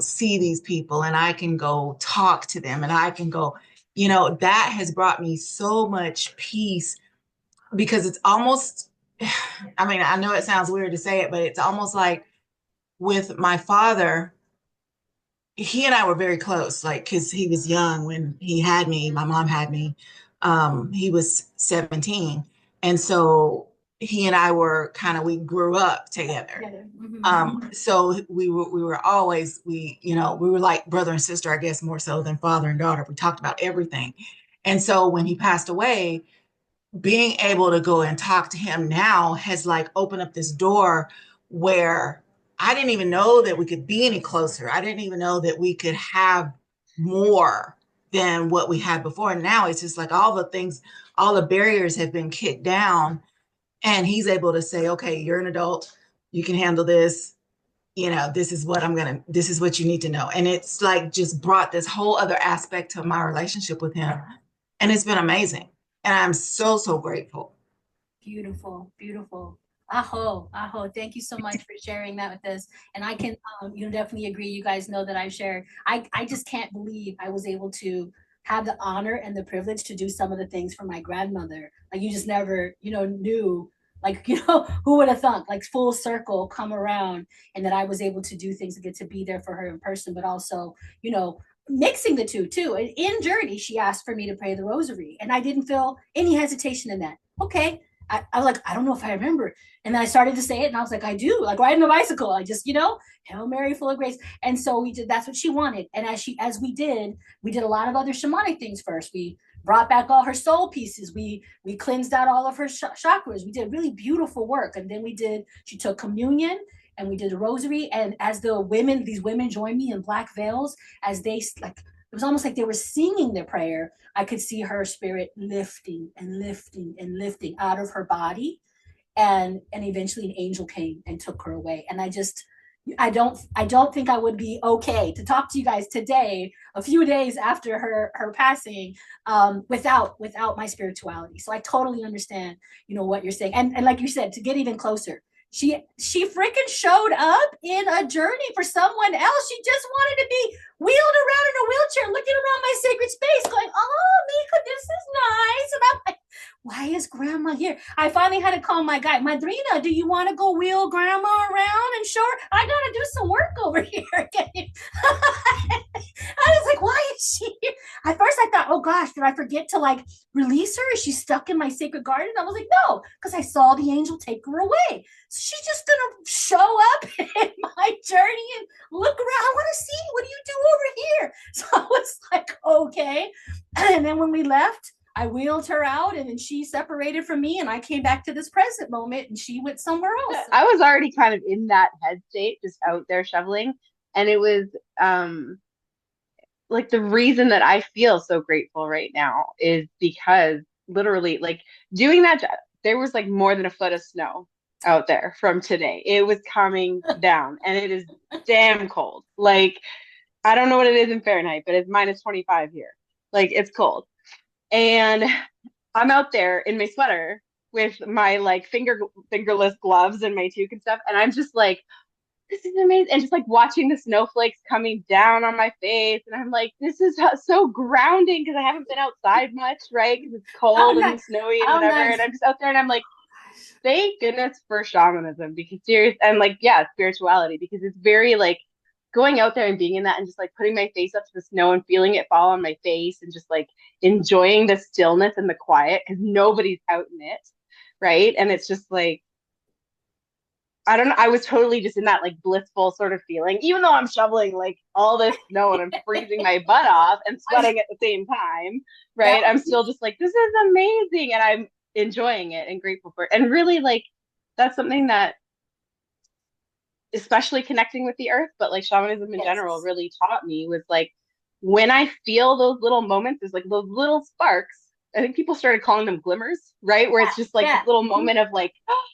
see these people and I can go talk to them and I can go, that has brought me so much peace because it's almost, I mean, I know it sounds weird to say it, but it's almost like with my father, he and I were very close, like, because he was young when he had me, my mom had me. He was 17. And so he and I were we grew up together. So we were always, we were like brother and sister, I guess, more so than father and daughter. We talked about everything. And so when he passed away, being able to go and talk to him now has like opened up this door where I didn't even know that we could be any closer. I didn't even know that we could have more than what we had before. And now it's just like all the things, all the barriers have been kicked down. And he's able to say, okay, you're an adult. You can handle this. This is what you need to know. And it's like just brought this whole other aspect to my relationship with him. And it's been amazing. And I'm so, so grateful. Beautiful, beautiful. Aho, aho. Thank you so much for sharing that with us. And I can, definitely agree. You guys know that I've shared. I just can't believe I was able to have the honor and the privilege to do some of the things for my grandmother. Like you just never, knew, like, who would have thought, like full circle come around, and that I was able to do things to get to be there for her in person, but also, mixing the two too. In Journey, she asked for me to pray the rosary, and I didn't feel any hesitation in that. Okay. I was like, I don't know if I remember. And then I started to say it, and I was like, I do, like riding a bicycle. I just, Hail Mary, full of grace. And so we did, that's what she wanted. And as we did a lot of other shamanic things first. We brought back all her soul pieces. We cleansed out all of her chakras. We did really beautiful work. And then she took communion, and we did a rosary. And as these women joined me in black veils, as they it was almost like they were singing their prayer. I could see her spirit lifting and lifting and lifting out of her body. And eventually an angel came and took her away. And I don't think I would be okay to talk to you guys today, a few days after her passing, without my spirituality. So I totally understand, what you're saying. And like you said, to get even closer, she freaking showed up in a journey for someone else. She just wanted to be wheeled around in a wheelchair, looking around my sacred space, going, "Oh, Mika, this is nice." And I'm like, why is grandma here? I finally had to call my guy, Madrina, do you want to go wheel grandma around and show her? I got to do some work over here. I was like, why is she here? At first I thought, oh gosh, did I forget to like release her? Is she stuck in my sacred garden? I was like, no, because I saw the angel take her away. So she's just going to show up in my journey and look around. I want to see, what do you do over here? So I was like, okay. And then when we left, I wheeled her out, and then she separated from me, and I came back to this present moment, and she went somewhere else. I was already kind of in that head state, just out there shoveling. And it was like the reason that I feel so grateful right now is because literally, like doing that, there was like more than a foot of snow out there from today. It was coming down, and it is damn cold. Like I don't know what it is in Fahrenheit, but it's -25 here. Like, it's cold. And I'm out there in my sweater with my like fingerless gloves and my toque and stuff. And I'm just like, this is amazing. And just like watching the snowflakes coming down on my face. And I'm like, this is so grounding because I haven't been outside much, right? Because it's cold and snowy and whatever. And I'm just out there and I'm like, thank goodness for shamanism, because spirituality, because it's very like going out there and being in that and just like putting my face up to the snow and feeling it fall on my face and just like enjoying the stillness and the quiet because nobody's out in it, right? And it's just like, I don't know, I was totally just in that like blissful sort of feeling, even though I'm shoveling like all this snow and I'm freezing my butt off and sweating at the same time, right? I'm still just like, this is amazing, and I'm enjoying it and grateful for it. And really, like, that's something that, especially connecting with the earth, but like shamanism in general really taught me, was like, when I feel those little moments, there's like those little sparks. I think people started calling them glimmers, right? Where it's just like this little moment of like, oh,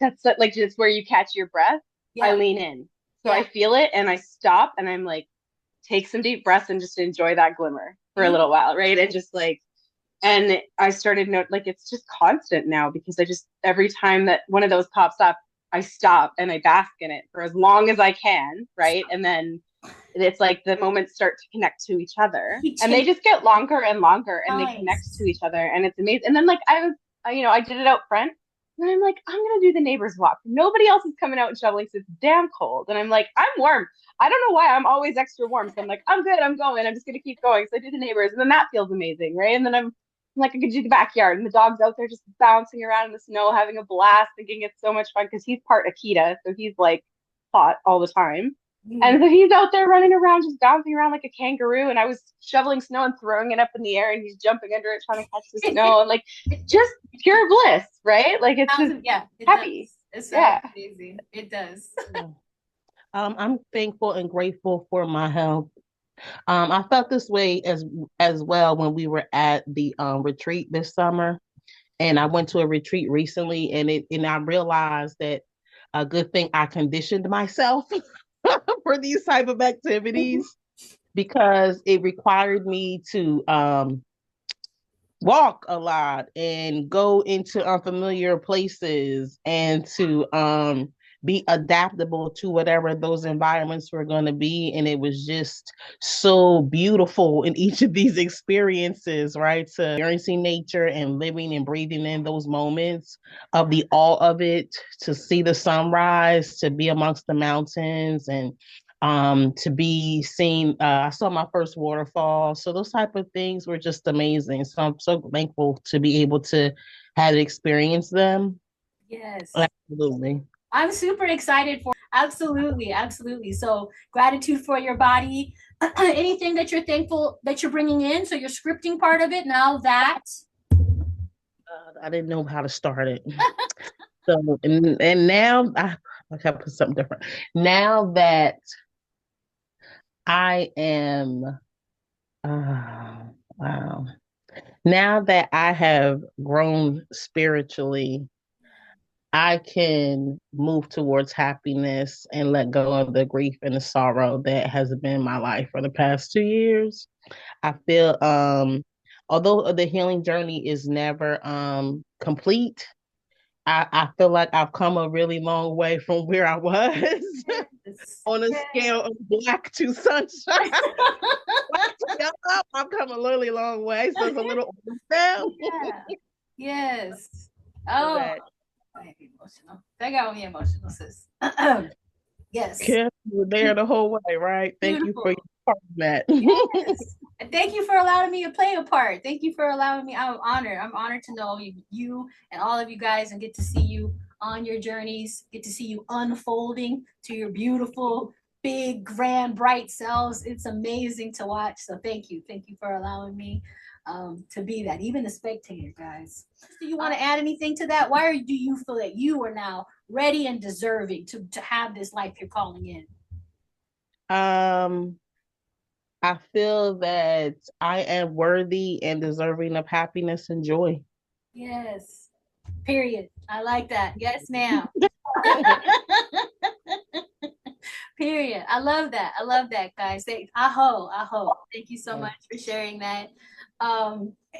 that's like just where you catch your breath. I lean in. So I feel it and I stop and I'm like, take some deep breaths and just enjoy that glimmer for a little while, right? And just like, and I started like, it's just constant now, because I just, every time that one of those pops up, I stop and I bask in it for as long as I can, right? And then it's like the moments start to connect to each other, and they just get longer and longer, and they connect to each other, and it's amazing. And then like I did it out front, and I'm like, I'm gonna do the neighbor's walk. Nobody else is coming out and shoveling, so it's damn cold, and I'm like, I'm warm. I don't know why, I'm always extra warm, so I'm like, I'm good, I'm going. I'm just gonna keep going. So I do the neighbors, and then that feels amazing, right? And then I'm like, I could do the backyard, and the dog's out there just bouncing around in the snow, having a blast, thinking it's so much fun, because he's part Akita, so he's like hot all the time. And so he's out there running around, just bouncing around like a kangaroo. And I was shoveling snow and throwing it up in the air, and he's jumping under it, trying to catch the snow, and like just pure bliss, right? Like it's just happy. It's amazing. It does. I'm thankful and grateful for my health. I felt this way as well when we were at the retreat this summer, and I went to a retreat recently, and I realized that a good thing I conditioned myself for these type of activities, because it required me to walk a lot and go into unfamiliar places and to be adaptable to whatever those environments were going to be. And it was just so beautiful in each of these experiences, right? So experiencing nature and living and breathing in those moments of the awe of it, to see the sunrise, to be amongst the mountains, and to be seen. I saw my first waterfall. So those type of things were just amazing. So I'm so thankful to be able to have experienced them. Yes. Absolutely. I'm super excited for absolutely. So gratitude for your body. Anything that you're thankful that you're bringing in. So your scripting part of it. Now that I didn't know how to start it. So and now I have to put something different. Now that I am wow. Now that I have grown spiritually, I can move towards happiness and let go of the grief and the sorrow that has been my life for the past 2 years. I feel, although the healing journey is never complete, I feel like I've come a really long way from where I was on a scale of black to sunshine. I've come a really long way, so it's a little down. Yes. Oh. I get emotional. That got me emotional, sis. Yes. You were there the whole way, right? Thank you for your part of that. Yes. And thank you for allowing me to play a part. Thank you for allowing me. I'm honored. I'm honored to know you and all of you guys, and get to see you on your journeys, get to see you unfolding to your beautiful, big, grand, bright selves. It's amazing to watch. So thank you. Thank you for allowing me to be that, even the spectator, guys. Do you want to add anything to that? Why do you feel that you are now ready and deserving to have this life you're calling in? I feel that I am worthy and deserving of happiness and joy. Yes. Period. I like that. Yes, ma'am. Period. I love that. I love that, guys. Aho. Thank you so much for sharing that.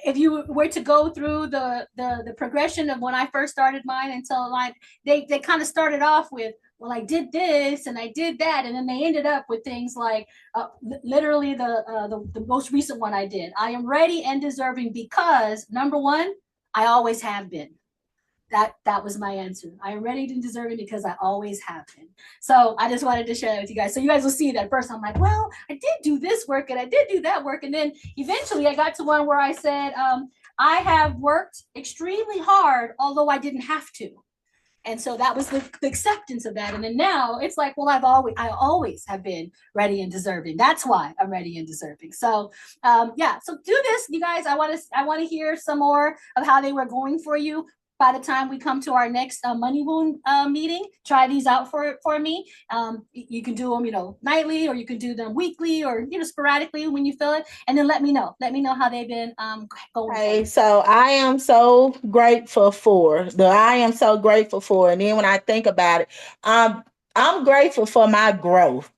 If you were to go through the progression of when I first started mine until like they kind of started off with, well, I did this and I did that, and then they ended up with things like literally the most recent one I did. I am ready and deserving because number one, I always have been. That was my answer. I am ready and deserving because I always have been. So I just wanted to share that with you guys. So you guys will see that first. I'm like, well, I did do this work and I did do that work. And then eventually I got to one where I said, I have worked extremely hard, although I didn't have to. And so that was the acceptance of that. And then now it's like, well, I always have been ready and deserving. That's why I'm ready and deserving. So yeah, so do this, you guys. I want to hear some more of how they were going for you. By the time we come to our next Money Wound meeting, try these out for me. You can do them, nightly, or you can do them weekly, or sporadically when you feel it. And then let me know how they've been going. Okay, so I am so grateful for. And then when I think about it, I'm grateful for my growth.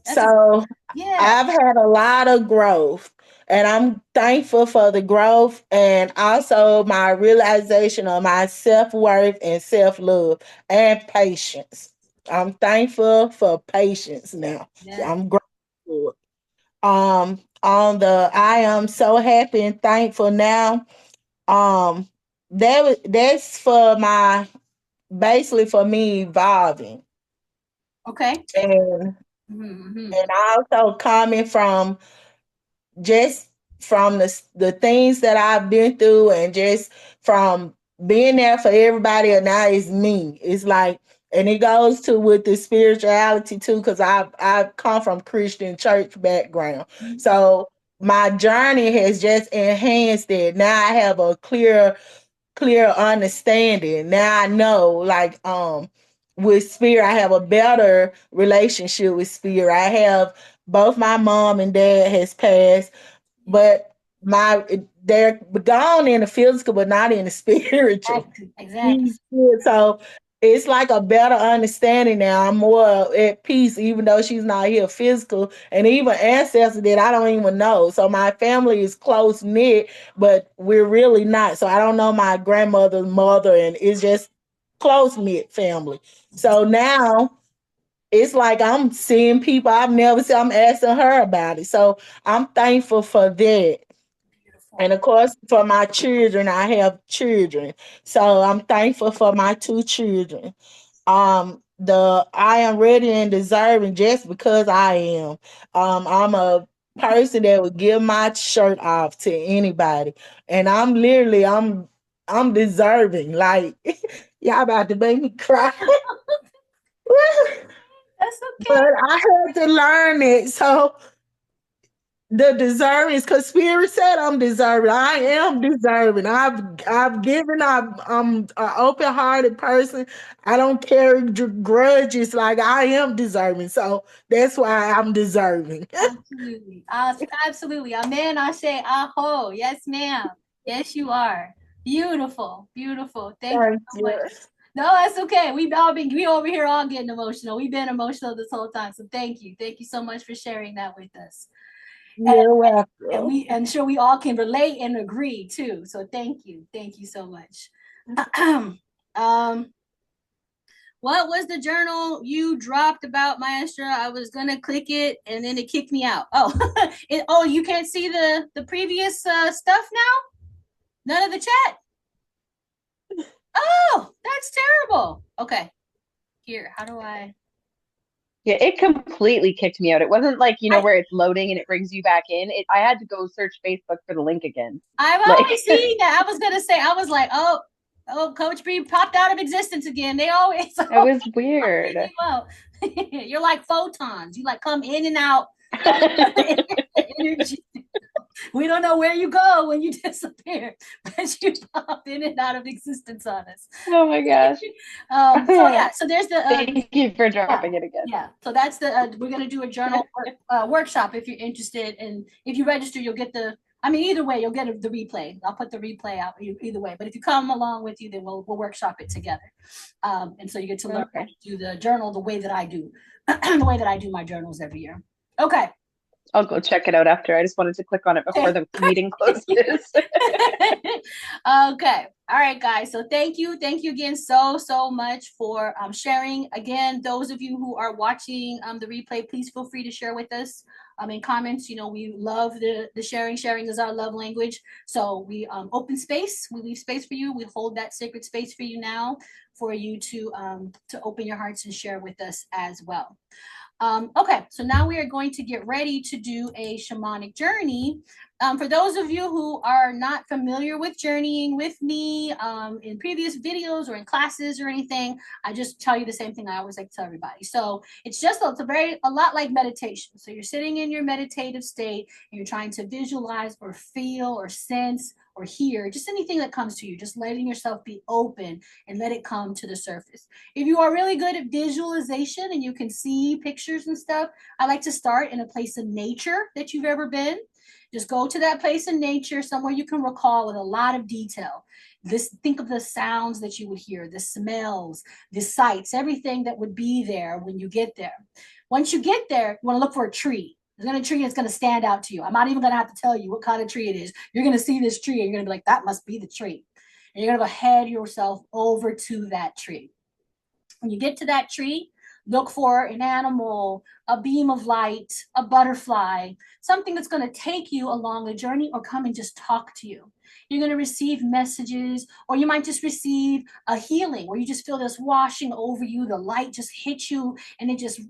So yeah, I've had a lot of growth. And I'm thankful for the growth and also my realization of my self-worth and self-love and patience. I'm thankful for patience now. yeah. I'm grateful for it. I am so happy and thankful now. That's basically for me evolving. Okay. And also coming from just from the things that I've been through and just from being there for everybody, and now it's me. It's like, and it goes to with the spirituality too, because I've come from Christian church background. So my journey has just enhanced it. Now I have a clear understanding. Now I know, like, with spirit, I have a better relationship with spirit. I have both my mom and dad has passed, but they're gone in the physical, but not in the spiritual. Exactly. So it's like a better understanding now. I'm more at peace, even though she's not here physical, and even ancestors that I don't even know. So my family is close knit, but we're really not. So I don't know my grandmother's mother, and it's just close knit family. So now it's like I'm seeing people I've never seen. I'm asking her about it. So I'm thankful for that. And of course, for my children, I have children. So I'm thankful for my two children. I am ready and deserving just because I am. I'm a person that would give my shirt off to anybody. And I'm deserving. Like, y'all about to make me cry. That's okay. But I had to learn it. So the deserving is because spirit said I'm deserving. I am deserving. I've given. I'm an open-hearted person. I don't carry grudges. Like, I am deserving. So that's why I'm deserving. Absolutely. Absolutely. Amen. I say aho. Yes, ma'am. Yes, you are. Beautiful. Thank you so much. No, that's okay. We over here all getting emotional. We've been emotional this whole time. So thank you so much for sharing that with us. You're welcome. And sure we all can relate and agree too. So thank you so much. What was the journal you dropped about, Maestra? I was gonna click it and then it kicked me out. Oh, you can't see the previous stuff now? None of the chat? Oh, that's terrible. Okay. Here, how do I? Yeah, it completely kicked me out. It wasn't like, where it's loading and it brings you back in. I had to go search Facebook for the link again. I've always seen that. I was going to say, I was like, oh, Coach B popped out of existence again. They always. It was weird. You're like photons. You like come in and out. Energy. We don't know where you go when you disappear, but you pop in and out of existence on us. Oh my gosh. So there's the thank you for dropping it again. Yeah, so that's the we're gonna do a journal workshop if you're interested, and if you register, you'll get either way, you'll get the replay. I'll put the replay out either way, but if you come along with you, then we'll workshop it together, and so you get to learn how to do the journal the way that I do. the way that I do my journals every year. Okay. I'll go check it out after. I just wanted to click on it before the meeting closes. Okay. All right, guys. So thank you. Thank you again so much for sharing. Again, those of you who are watching the replay, please feel free to share with us in comments. You know, we love the sharing. Sharing is our love language. So we open space. We leave space for you. We hold that sacred space for you now for you to open your hearts and share with us as well. Okay, so now we are going to get ready to do a shamanic journey. For those of you who are not familiar with journeying with me in previous videos or in classes or anything, I just tell you the same thing I always like to tell everybody. So it's a lot like meditation. So you're sitting in your meditative state and you're trying to visualize or feel or sense or hear, just anything that comes to you, just letting yourself be open and let it come to the surface. If you are really good at visualization and you can see pictures and stuff, I like to start in a place of nature that you've ever been. Just go to that place in nature, somewhere you can recall with a lot of detail. Think of the sounds that you would hear, the smells, the sights, everything that would be there when you get there. Once you get there, you want to look for a tree. There's going to be a tree that's going to stand out to you. I'm not even going to have to tell you what kind of tree it is. You're going to see this tree and you're going to be like, that must be the tree. And you're going to head yourself over to that tree. When you get to that tree, look for an animal, a beam of light, a butterfly, something that's going to take you along the journey or come and just talk to you. You're going to receive messages, or you might just receive a healing where you just feel this washing over you. The light just hits you and it just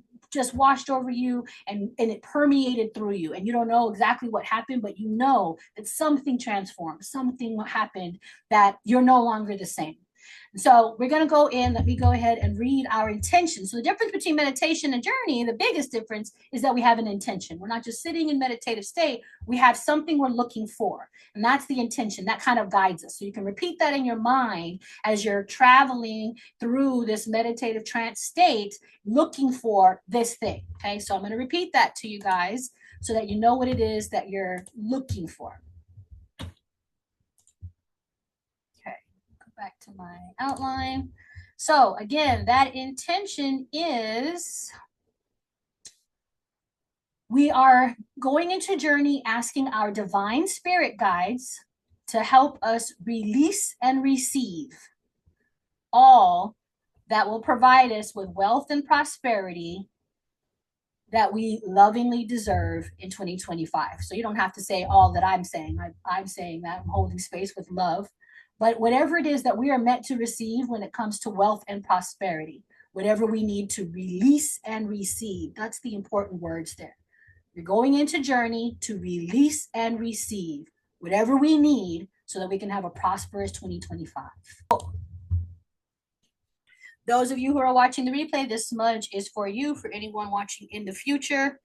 washed over you and it permeated through you. And you don't know exactly what happened, but you know that something transformed, something happened, that you're no longer the same. So we're going to go in. Let me go ahead and read our intention. So the difference between meditation and journey, the biggest difference is that we have an intention. We're not just sitting in meditative state. We have something we're looking for. And that's the intention. That kind of guides us. So you can repeat that in your mind as you're traveling through this meditative trance state, looking for this thing. Okay, so I'm going to repeat that to you guys so that you know what it is that you're looking for. Back to my outline. So again, that intention is we are going into journey asking our divine spirit guides to help us release and receive all that will provide us with wealth and prosperity that we lovingly deserve in 2025. So you don't have to say all that I'm saying. I'm saying that I'm holding space with love. But whatever it is that we are meant to receive when it comes to wealth and prosperity, whatever we need to release and receive, that's the important words there. You're going into journey to release and receive whatever we need so that we can have a prosperous 2025. Those of you who are watching the replay, this smudge is for you. For anyone watching in the future,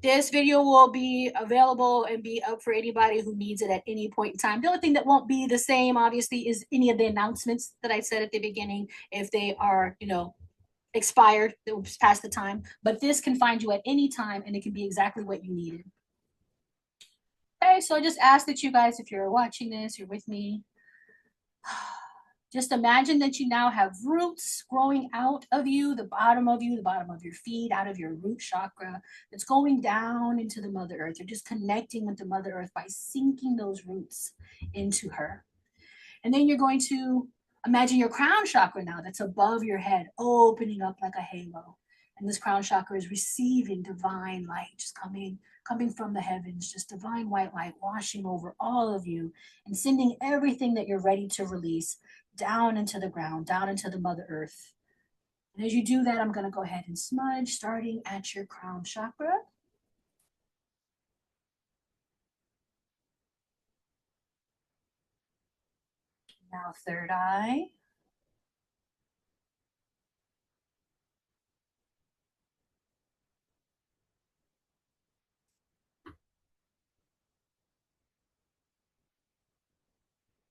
this video will be available and be up for anybody who needs it at any point in time. The only thing that won't be the same, obviously, is any of the announcements that I said at the beginning. If they are, expired, they will pass the time. But this can find you at any time, and it can be exactly what you needed. Okay, so I just ask that you guys, if you're watching this, you're with me, just imagine that you now have roots growing out of you, the bottom of your feet, out of your root chakra, that's going down into the Mother Earth. You're just connecting with the Mother Earth by sinking those roots into her. And then you're going to imagine your crown chakra now that's above your head, opening up like a halo. And this crown chakra is receiving divine light, just coming from the heavens, just divine white light washing over all of you and sending everything that you're ready to release down into the ground, down into the Mother Earth. And as you do that, I'm going to go ahead and smudge, starting at your crown chakra. Now third eye.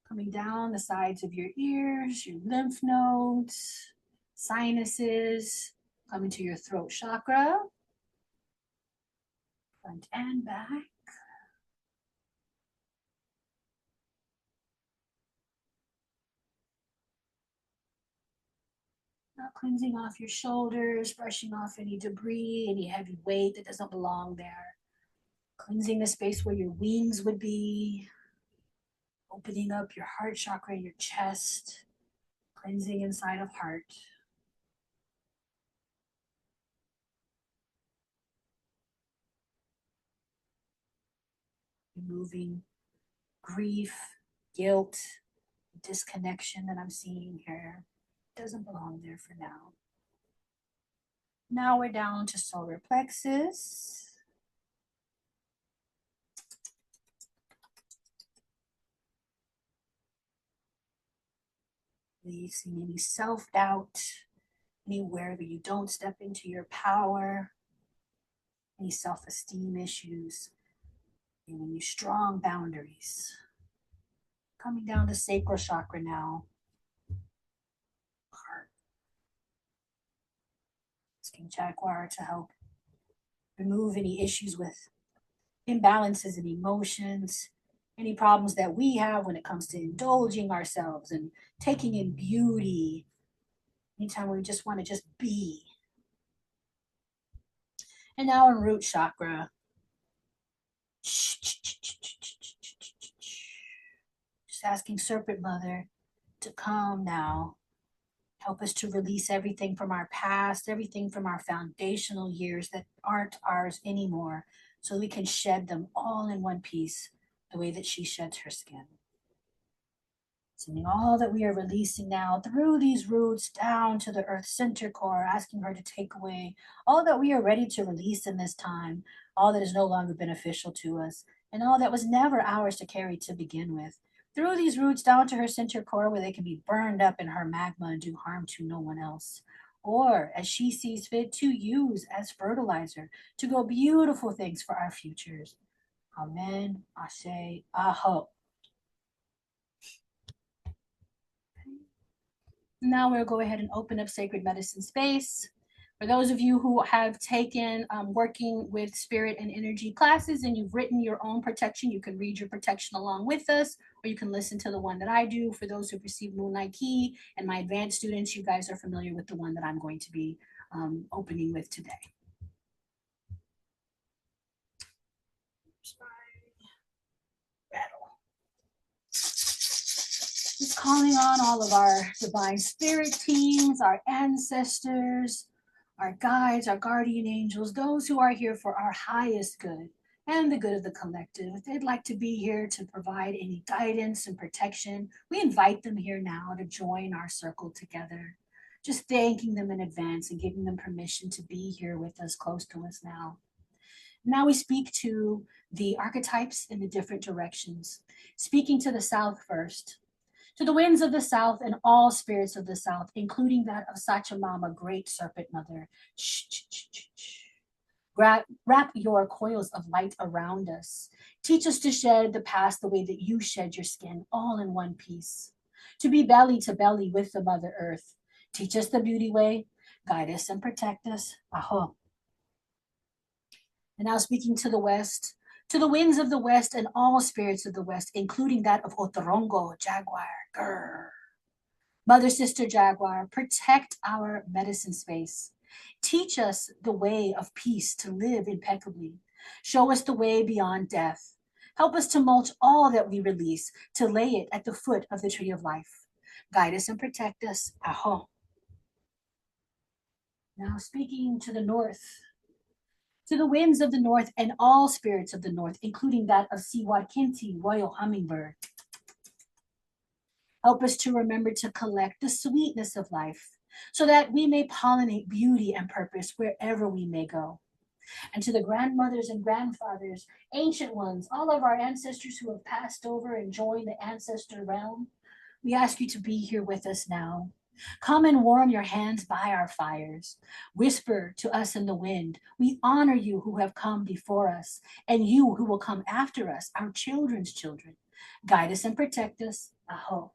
Coming down the sides of your ears, your lymph nodes, sinuses, coming to your throat chakra, front and back. Cleansing off your shoulders, brushing off any debris, any heavy weight that doesn't belong there. Cleansing the space where your wings would be. Opening up your heart chakra, your chest. Cleansing inside of heart. Removing grief, guilt, disconnection that I'm seeing here. Doesn't belong there for now. Now we're down to solar plexus. Releasing any self-doubt, anywhere that you don't step into your power, any self-esteem issues, any strong boundaries. Coming down to sacral chakra now. Heart. Asking Jaguar to help remove any issues with imbalances in emotions, any problems that we have when it comes to indulging ourselves and taking in beauty. Anytime we just want to just be. And now in root chakra. Just asking Serpent Mother to come now. Help us to release everything from our past, everything from our foundational years that aren't ours anymore, so we can shed them all in one piece, the way that she sheds her skin. Sending all that we are releasing now through these roots down to the earth center core, asking her to take away all that we are ready to release in this time, all that is no longer beneficial to us, and all that was never ours to carry to begin with. Through these roots down to her center core, where they can be burned up in her magma and do harm to no one else. Or, as she sees fit, to use as fertilizer to grow beautiful things for our futures. Amen, Ashe, Aho. Now we'll go ahead and open up sacred medicine space. For those of you who have taken working with spirit and energy classes and you've written your own protection, you can read your protection along with us, or you can listen to the one that I do. For those who've received Moonlight Key and my advanced students, you guys are familiar with the one that I'm going to be opening with today. Just calling on all of our divine spirit teams, our ancestors, our guides, our guardian angels, those who are here for our highest good and the good of the collective. If they'd like to be here to provide any guidance and protection, we invite them here now to join our circle together. Just thanking them in advance and giving them permission to be here with us, close to us now. Now we speak to the archetypes in the different directions. Speaking to the south first. To the winds of the south and all spirits of the south, including that of Sachamama, Great Serpent Mother. Wrap your coils of light around us. Teach us to shed the past the way that you shed your skin, all in one piece. To be belly to belly with the Mother Earth. Teach us the beauty way. Guide us and protect us. Aho. And now speaking to the west. To the winds of the west and all spirits of the west, including that of Otorongo, Jaguar, Grr. Mother, Sister, Jaguar, protect our medicine space. Teach us the way of peace to live impeccably. Show us the way beyond death. Help us to mulch all that we release, to lay it at the foot of the tree of life. Guide us and protect us. Aho. Now speaking to the north. To the winds of the north and all spirits of the north, including that of Siwakinti, Royal Hummingbird. Help us to remember to collect the sweetness of life so that we may pollinate beauty and purpose wherever we may go. And to the grandmothers and grandfathers, ancient ones, all of our ancestors who have passed over and joined the ancestor realm, we ask you to be here with us now. Come and warm your hands by our fires. Whisper to us in the wind. We honor you who have come before us, and you who will come after us, our children's children. Guide us and protect us. Aho.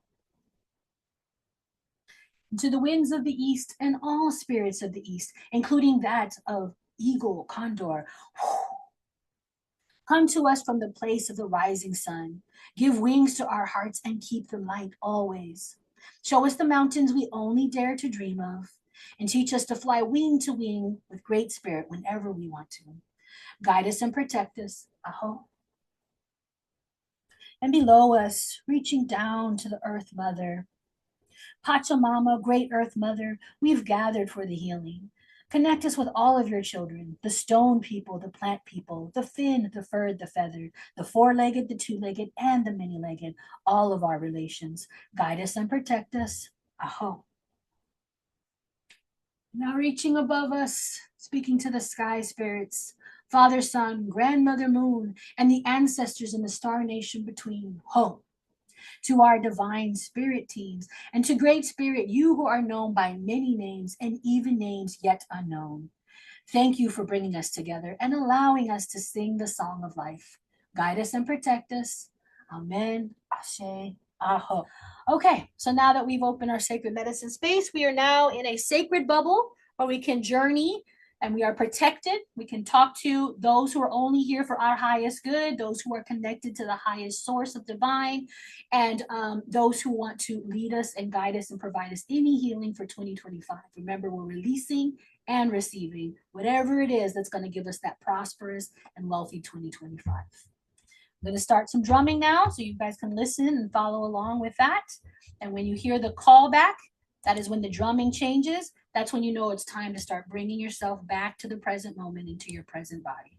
To the winds of the east and all spirits of the east, including that of eagle, condor. Come to us from the place of the rising sun. Give wings to our hearts and keep them light always. Show us the mountains we only dare to dream of. and teach us to fly wing to wing with great spirit whenever we want to. Guide us and protect us. Aho. And below us, reaching down to the Earth Mother. Pachamama, Great Earth Mother, we've gathered for the healing. Connect us with all of your children, the stone people, the plant people, the fin, the furred, the feathered, the four-legged, the two-legged, and the many-legged, all of our relations. Guide us and protect us. Aho. Now reaching above us, speaking to the sky spirits, Father Sun, Grandmother Moon, and the ancestors in the star nation between. Ho. To our divine spirit teams, and to Great Spirit, you who are known by many names and even names yet unknown. Thank you for bringing us together and allowing us to sing the song of life. Guide us and protect us. Amen. Ashe. Aho. Okay, so now that we've opened our sacred medicine space, we are now in a sacred bubble where we can journey and we are protected. We can talk to those who are only here for our highest good, those who are connected to the highest source of divine, and those who want to lead us and guide us and provide us any healing for 2025. Remember, we're releasing and receiving whatever it is that's going to give us that prosperous and wealthy 2025. I'm going to start some drumming now so you guys can listen and follow along with that. And when you hear the call back, that is when the drumming changes. That's when you know it's time to start bringing yourself back to the present moment, into your present body.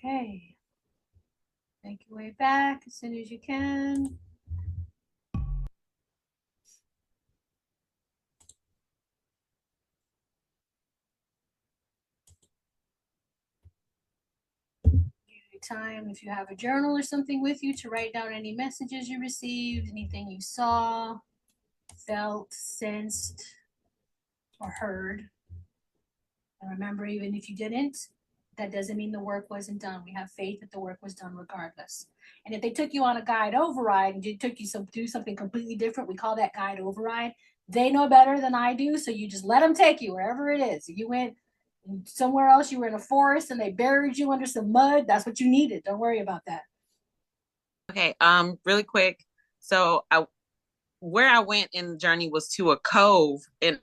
Okay. Make your way back as soon as you can. Time if you have a journal or something with you to write down any messages you received, anything you saw, felt, sensed, or heard. And remember, even if you didn't, that doesn't mean the work wasn't done. We have faith that the work was done regardless. And if they took you on a guide override and took you do something completely different, we call that guide override. They know better than I do, so you just let them take you wherever it is. If you went somewhere else, you were in a forest and they buried you under some mud, that's what you needed. Don't worry about that. Okay, really quick. So where I went in the journey was to a cove, and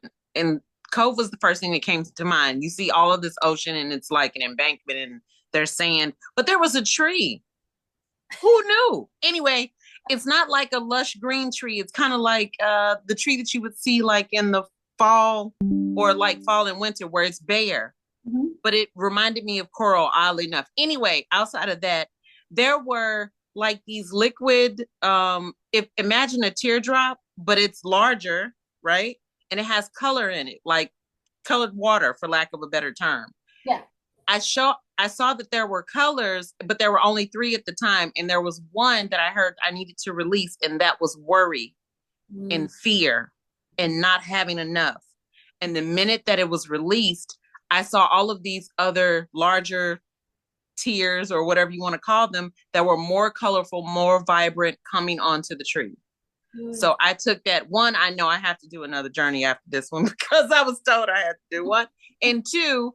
cove was the first thing that came to mind. You see all of this ocean and it's like an embankment and there's sand, but there was a tree. Who knew? Anyway, it's not like a lush green tree. It's kind of like the tree that you would see like in the fall or like fall and winter where it's bare. Mm-hmm. But it reminded me of coral, oddly enough. Anyway, outside of that, there were like these liquid, imagine a teardrop, but it's larger, right? And it has color in it, like colored water, for lack of a better term. Yeah. I saw that there were colors, but there were only 3 at the time. And there was one that I heard I needed to release, and that was worry and fear and not having enough. And the minute that it was released, I saw all of these other larger tears, or whatever you want to call them, that were more colorful, more vibrant, coming onto the tree. So I took that. 1, I know I have to do another journey after this one because I was told I had to do one. And 2,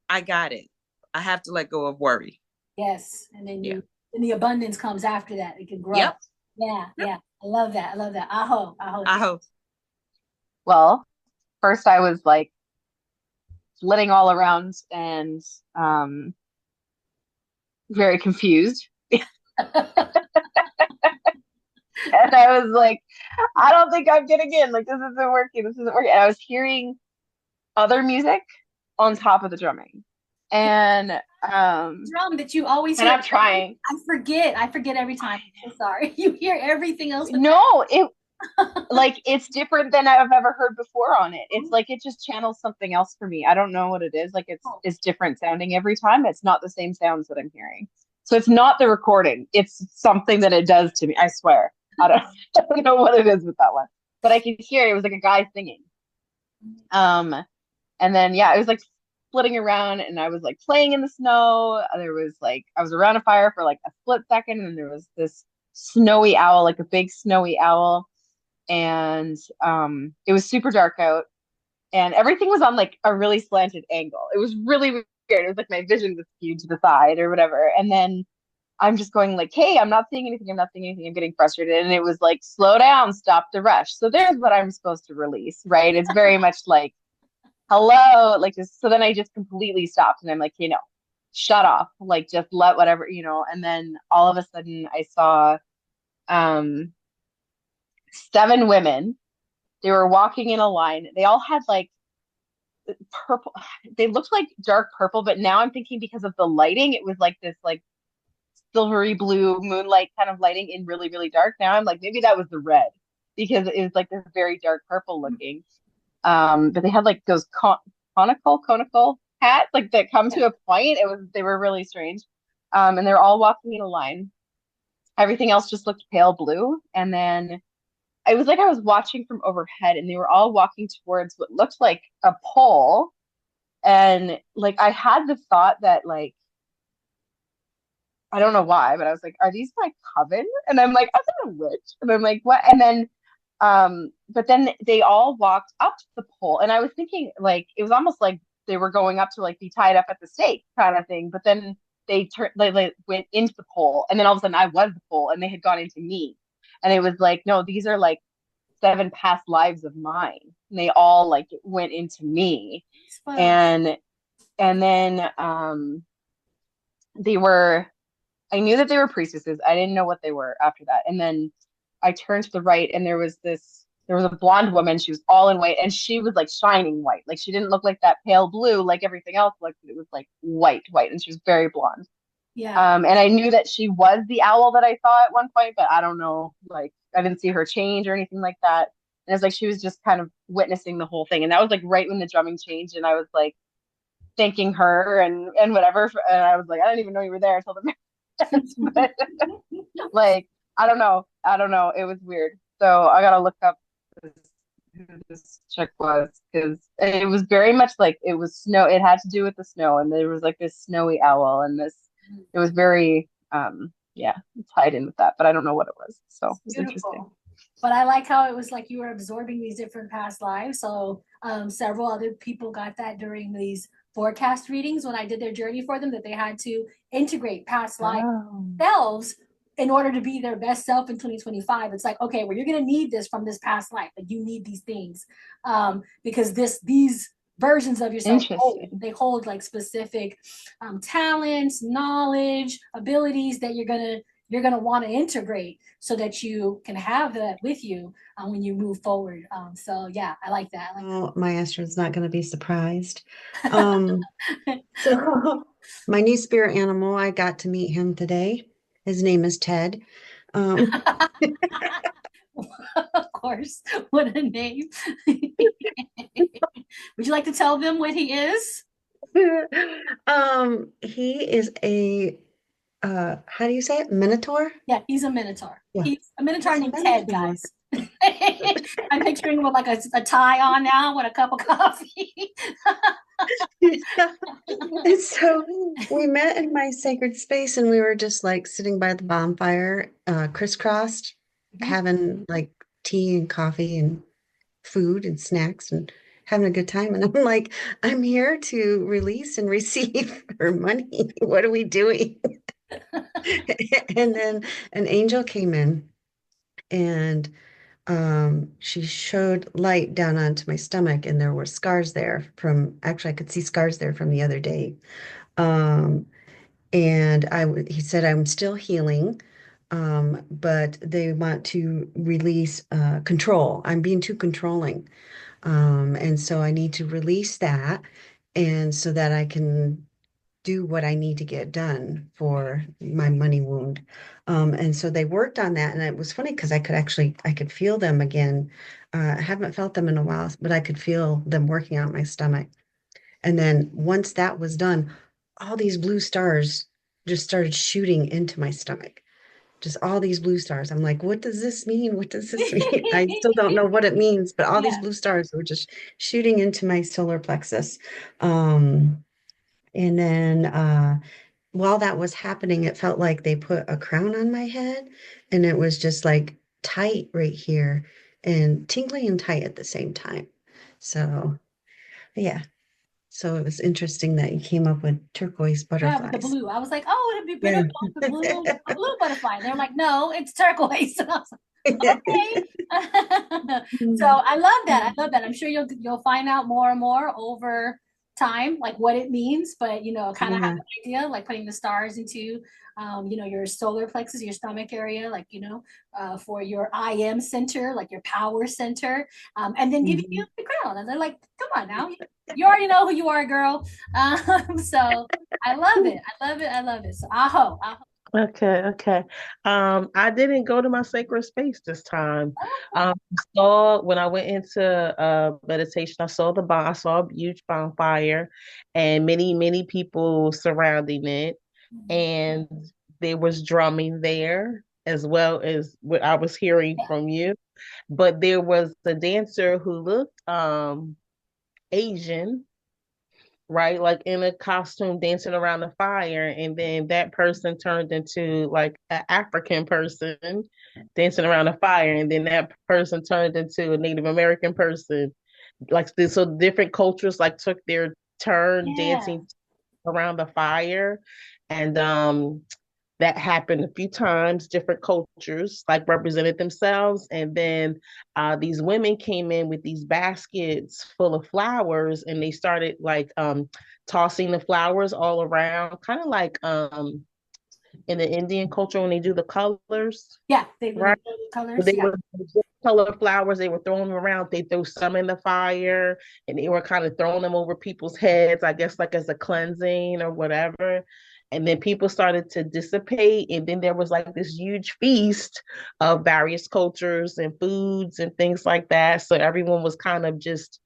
I got it. I have to let go of worry. Yes. And then and the abundance comes after that. It can grow. Yep. Yeah. Yeah. I love that. Aho. Well, first I was like flitting all around and very confused. And I was like, I don't think I'm getting in. Like, this isn't working. And I was hearing other music on top of the drumming. And drum that you always hear. And I'm trying. I forget every time. I'm sorry. You hear everything else. No, it's different than I've ever heard before on it. It's like it just channels something else for me. I don't know what it is. Like it's different sounding every time. It's not the same sounds that I'm hearing. So it's not the recording. It's something that it does to me. I swear. I don't know what it is with that one. But I could hear it was like a guy singing. And then it was like flitting around, and I was like playing in the snow. There was like I was around a fire for like a split second, and there was this snowy owl, like a big snowy owl. And it was super dark out, and everything was on like a really slanted angle. It was really weird. It was like my vision was skewed to the side or whatever. And then I'm just going like, hey, I'm not seeing anything. I'm getting frustrated. And it was like, slow down, stop the rush. So there's what I'm supposed to release, right? It's very much like, hello, like just, so then I just completely stopped, and I'm like, shut off, like just let whatever, and then all of a sudden I saw 7 women. They were walking in a line. They all had like purple, they looked like dark purple, but now I'm thinking because of the lighting, it was like this like silvery blue moonlight kind of lighting in really, really dark. Now I'm like, maybe that was the red, because it was like this very dark purple looking. But they had like those conical hats like that come to a point. They were really strange. And they're all walking in a line. Everything else just looked pale blue. And then it was like I was watching from overhead, and they were all walking towards what looked like a pole. And like I had the thought that like, I don't know why, but I was like, are these my coven? And I'm like, I'm a witch. And I'm like, what? And then but then they all walked up to the pole, and I was thinking like it was almost like they were going up to like be tied up at the stake kind of thing. But then they went into the pole, and then all of a sudden I was the pole, and they had gone into me. And it was like, no, these are like 7 past lives of mine. And they all like went into me. And then I knew that they were priestesses. I didn't know what they were after that. And then I turned to the right, and there was a blonde woman. She was all in white, and she was like shining white. Like she didn't look like that pale blue like everything else looked. It was like white, and she was very blonde. Yeah. And I knew that she was the owl that I saw at one point, but I don't know, like I didn't see her change or anything like that. And it's like she was just kind of witnessing the whole thing. And that was like right when the drumming changed, and I was like thanking her and whatever. And I was like, I didn't even know you were there until the minutes. But like, I don't know. I don't know. It was weird. So I gotta look up who this chick was, because it was very much like it was snow. It had to do with the snow, and there was like this snowy owl, and this. It was very yeah, tied in with that, but I don't know what it was. So it was interesting. But I like how it was like you were absorbing these different past lives. So several other people got that during these forecast readings when I did their journey for them, that they had to integrate past life selves in order to be their best self in 2025. It's like, okay, well, you're going to need this from this past life. Like you need these things because these versions of yourself they hold like specific talents, knowledge, abilities that you're gonna want to integrate so that you can have that with you when you move forward. So yeah, I like that. Maestra's not going to be surprised. So my new spirit animal, I got to meet him today. His name is Ted. Of course, what a name. Would you like to tell them what he is? He is a how do you say it? Minotaur? Yeah, he's a Minotaur. Yeah. He's a Minotaur named Ted, guys. I'm picturing him with like a tie on now with a cup of coffee. And so we met in my sacred space, and we were just like sitting by the bonfire, crisscrossed, having like tea and coffee and food and snacks and having a good time. And I'm like, I'm here to release and receive her money. What are we doing? And then an angel came in, and she showed light down onto my stomach, and there were scars there from, actually, I could see scars there from the other day. And he said, I'm still healing, but they want to release control. I'm being too controlling. And so I need to release that, and so that I can do what I need to get done for my money wound. And so they worked on that. And it was funny because I could feel them again. I haven't felt them in a while, but I could feel them working on my stomach. And then once that was done, all these blue stars just started shooting into my stomach. Just all these blue stars. I'm like, what does this mean? What does this mean? I still don't know what it means, but all these blue stars were just shooting into my solar plexus. And then while that was happening, it felt like they put a crown on my head, and it was just like tight right here and tingly and tight at the same time. So, yeah. So it was interesting that you came up with turquoise butterflies. Yeah, with the blue. I was like, oh, it'd be better with a blue butterfly. They're like, no, it's turquoise. And I was like, okay. So I love that. I love that. I'm sure you'll find out more and more over time, like what it means, but kind of have an idea, like putting the stars into your solar plexus, your stomach area, like for your I am center, like your power center, and then giving you the crown. And they're like, come on now, you already know who you are, girl. So I love it. I love it. So aho. Okay. I didn't go to my sacred space this time. When I went into meditation, I saw I saw a huge bonfire and many people surrounding it, and there was drumming there as well as what I was hearing from you. But there was a dancer who looked Asian, right? Like in a costume dancing around the fire. And then that person turned into like an African person dancing around the fire. And then that person turned into a Native American person. Like this, so different cultures like took their turn dancing around the fire. And that happened a few times. Different cultures like represented themselves, and then these women came in with these baskets full of flowers, and they started like tossing the flowers all around, kind of like in the Indian culture when they do the colors. Yeah, they right? do the colors. They were color flowers. They were throwing them around. They threw some in the fire, and they were kind of throwing them over people's heads, I guess, like as a cleansing or whatever. And then people started to dissipate. And then there was like this huge feast of various cultures and foods and things like that. So everyone was kind of just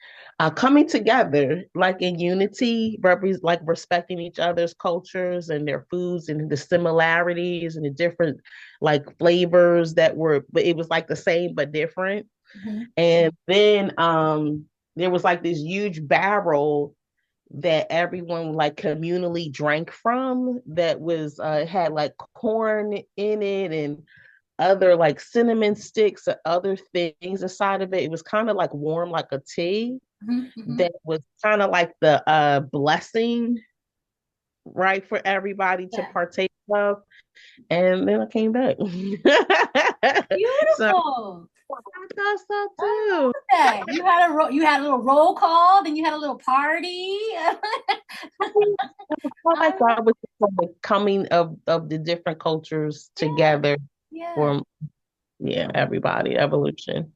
coming together, like in unity, like respecting each other's cultures and their foods and the similarities and the different like flavors that were, but it was like the same but different. Mm-hmm. And then there was like this huge barrel that everyone like communally drank from that was had like corn in it and other like cinnamon sticks or other things inside of it. It was kind of like warm like a tea. Mm-hmm. That was kind of like the blessing, right, for everybody to partake of. And then I came back. Beautiful. So, I thought so too. Okay. You had a little roll call, then you had a little party. I thought it was the coming of the different cultures together for everybody, evolution.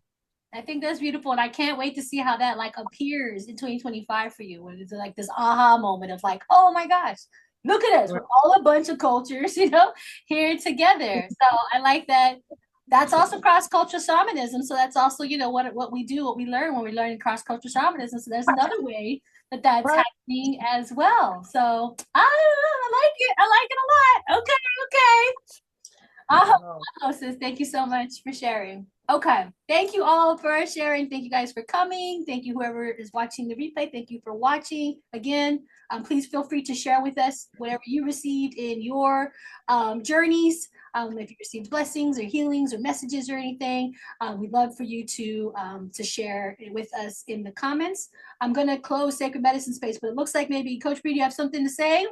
I think that's beautiful, and I can't wait to see how that like appears in 2025 for you, when it's like this aha moment of like, oh my gosh, look at us, we're all a bunch of cultures, you know, here together. So I like that. That's also cross-cultural shamanism. So that's also, you know, what we do, what we learn when we learn cross-cultural shamanism. So there's another way that that's happening as well. So I like it. I like it a lot. Okay. Sis, thank you so much for sharing. Okay. Thank you all for sharing. Thank you guys for coming. Thank you, whoever is watching the replay. Thank you for watching. Again, please feel free to share with us whatever you received in your journeys. If you received blessings or healings or messages or anything, we'd love for you to share it with us in the comments. I'm going to close Sacred Medicine Space, but it looks like maybe Coach Bree, you have something to say?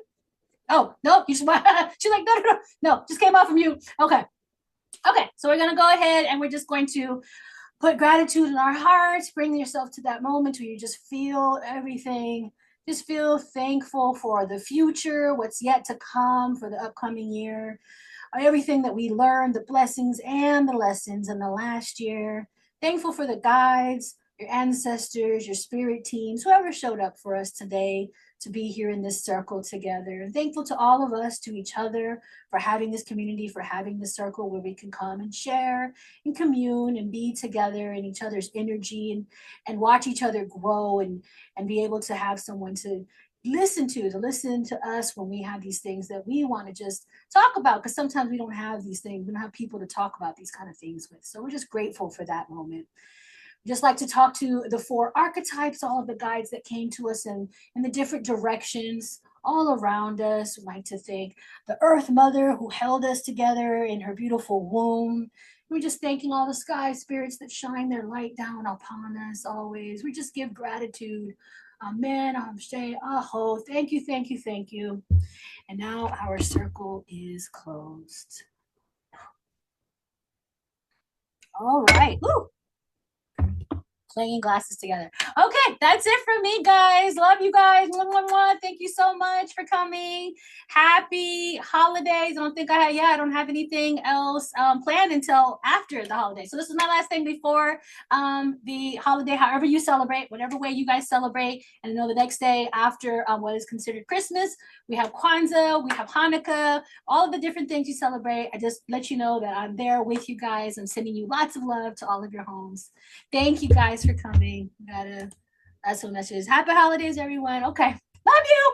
Oh, no, she's like, no, just came out from you. Okay. So we're going to go ahead and we're just going to put gratitude in our hearts. Bring yourself to that moment where you just feel everything. Just feel thankful for the future, what's yet to come, for the upcoming year, everything that we learned, the blessings and the lessons in the last year. Thankful for the guides, your ancestors, your spirit teams, whoever showed up for us today to be here in this circle together. And thankful to all of us, to each other, for having this community, for having this circle where we can come and share and commune and be together in each other's energy and watch each other grow and be able to have someone to listen to us when we have these things that we want to just talk about, because sometimes we don't have these things. We don't have people to talk about these kind of things with. So we're just grateful for that moment. Just like to talk to the 4 archetypes, all of the guides that came to us in the different directions all around us. We like to thank the Earth Mother who held us together in her beautiful womb. We're just thanking all the sky spirits that shine their light down upon us always. We just give gratitude. Amen. Aho. Thank you, thank you, thank you. And now our circle is closed. All right. Woo. Clanging glasses together. Okay, that's it for me, guys. Love you guys. Thank you so much for coming. Happy holidays. I don't have anything else planned until after the holiday. So this is my last thing before the holiday, however you celebrate, whatever way you guys celebrate. And I know the next day after what is considered Christmas, we have Kwanzaa, we have Hanukkah, all of the different things you celebrate. I just let you know that I'm there with you guys. I'm sending you lots of love to all of your homes. Thank you guys for coming. That's what message is. Happy holidays, everyone. Okay. Love you.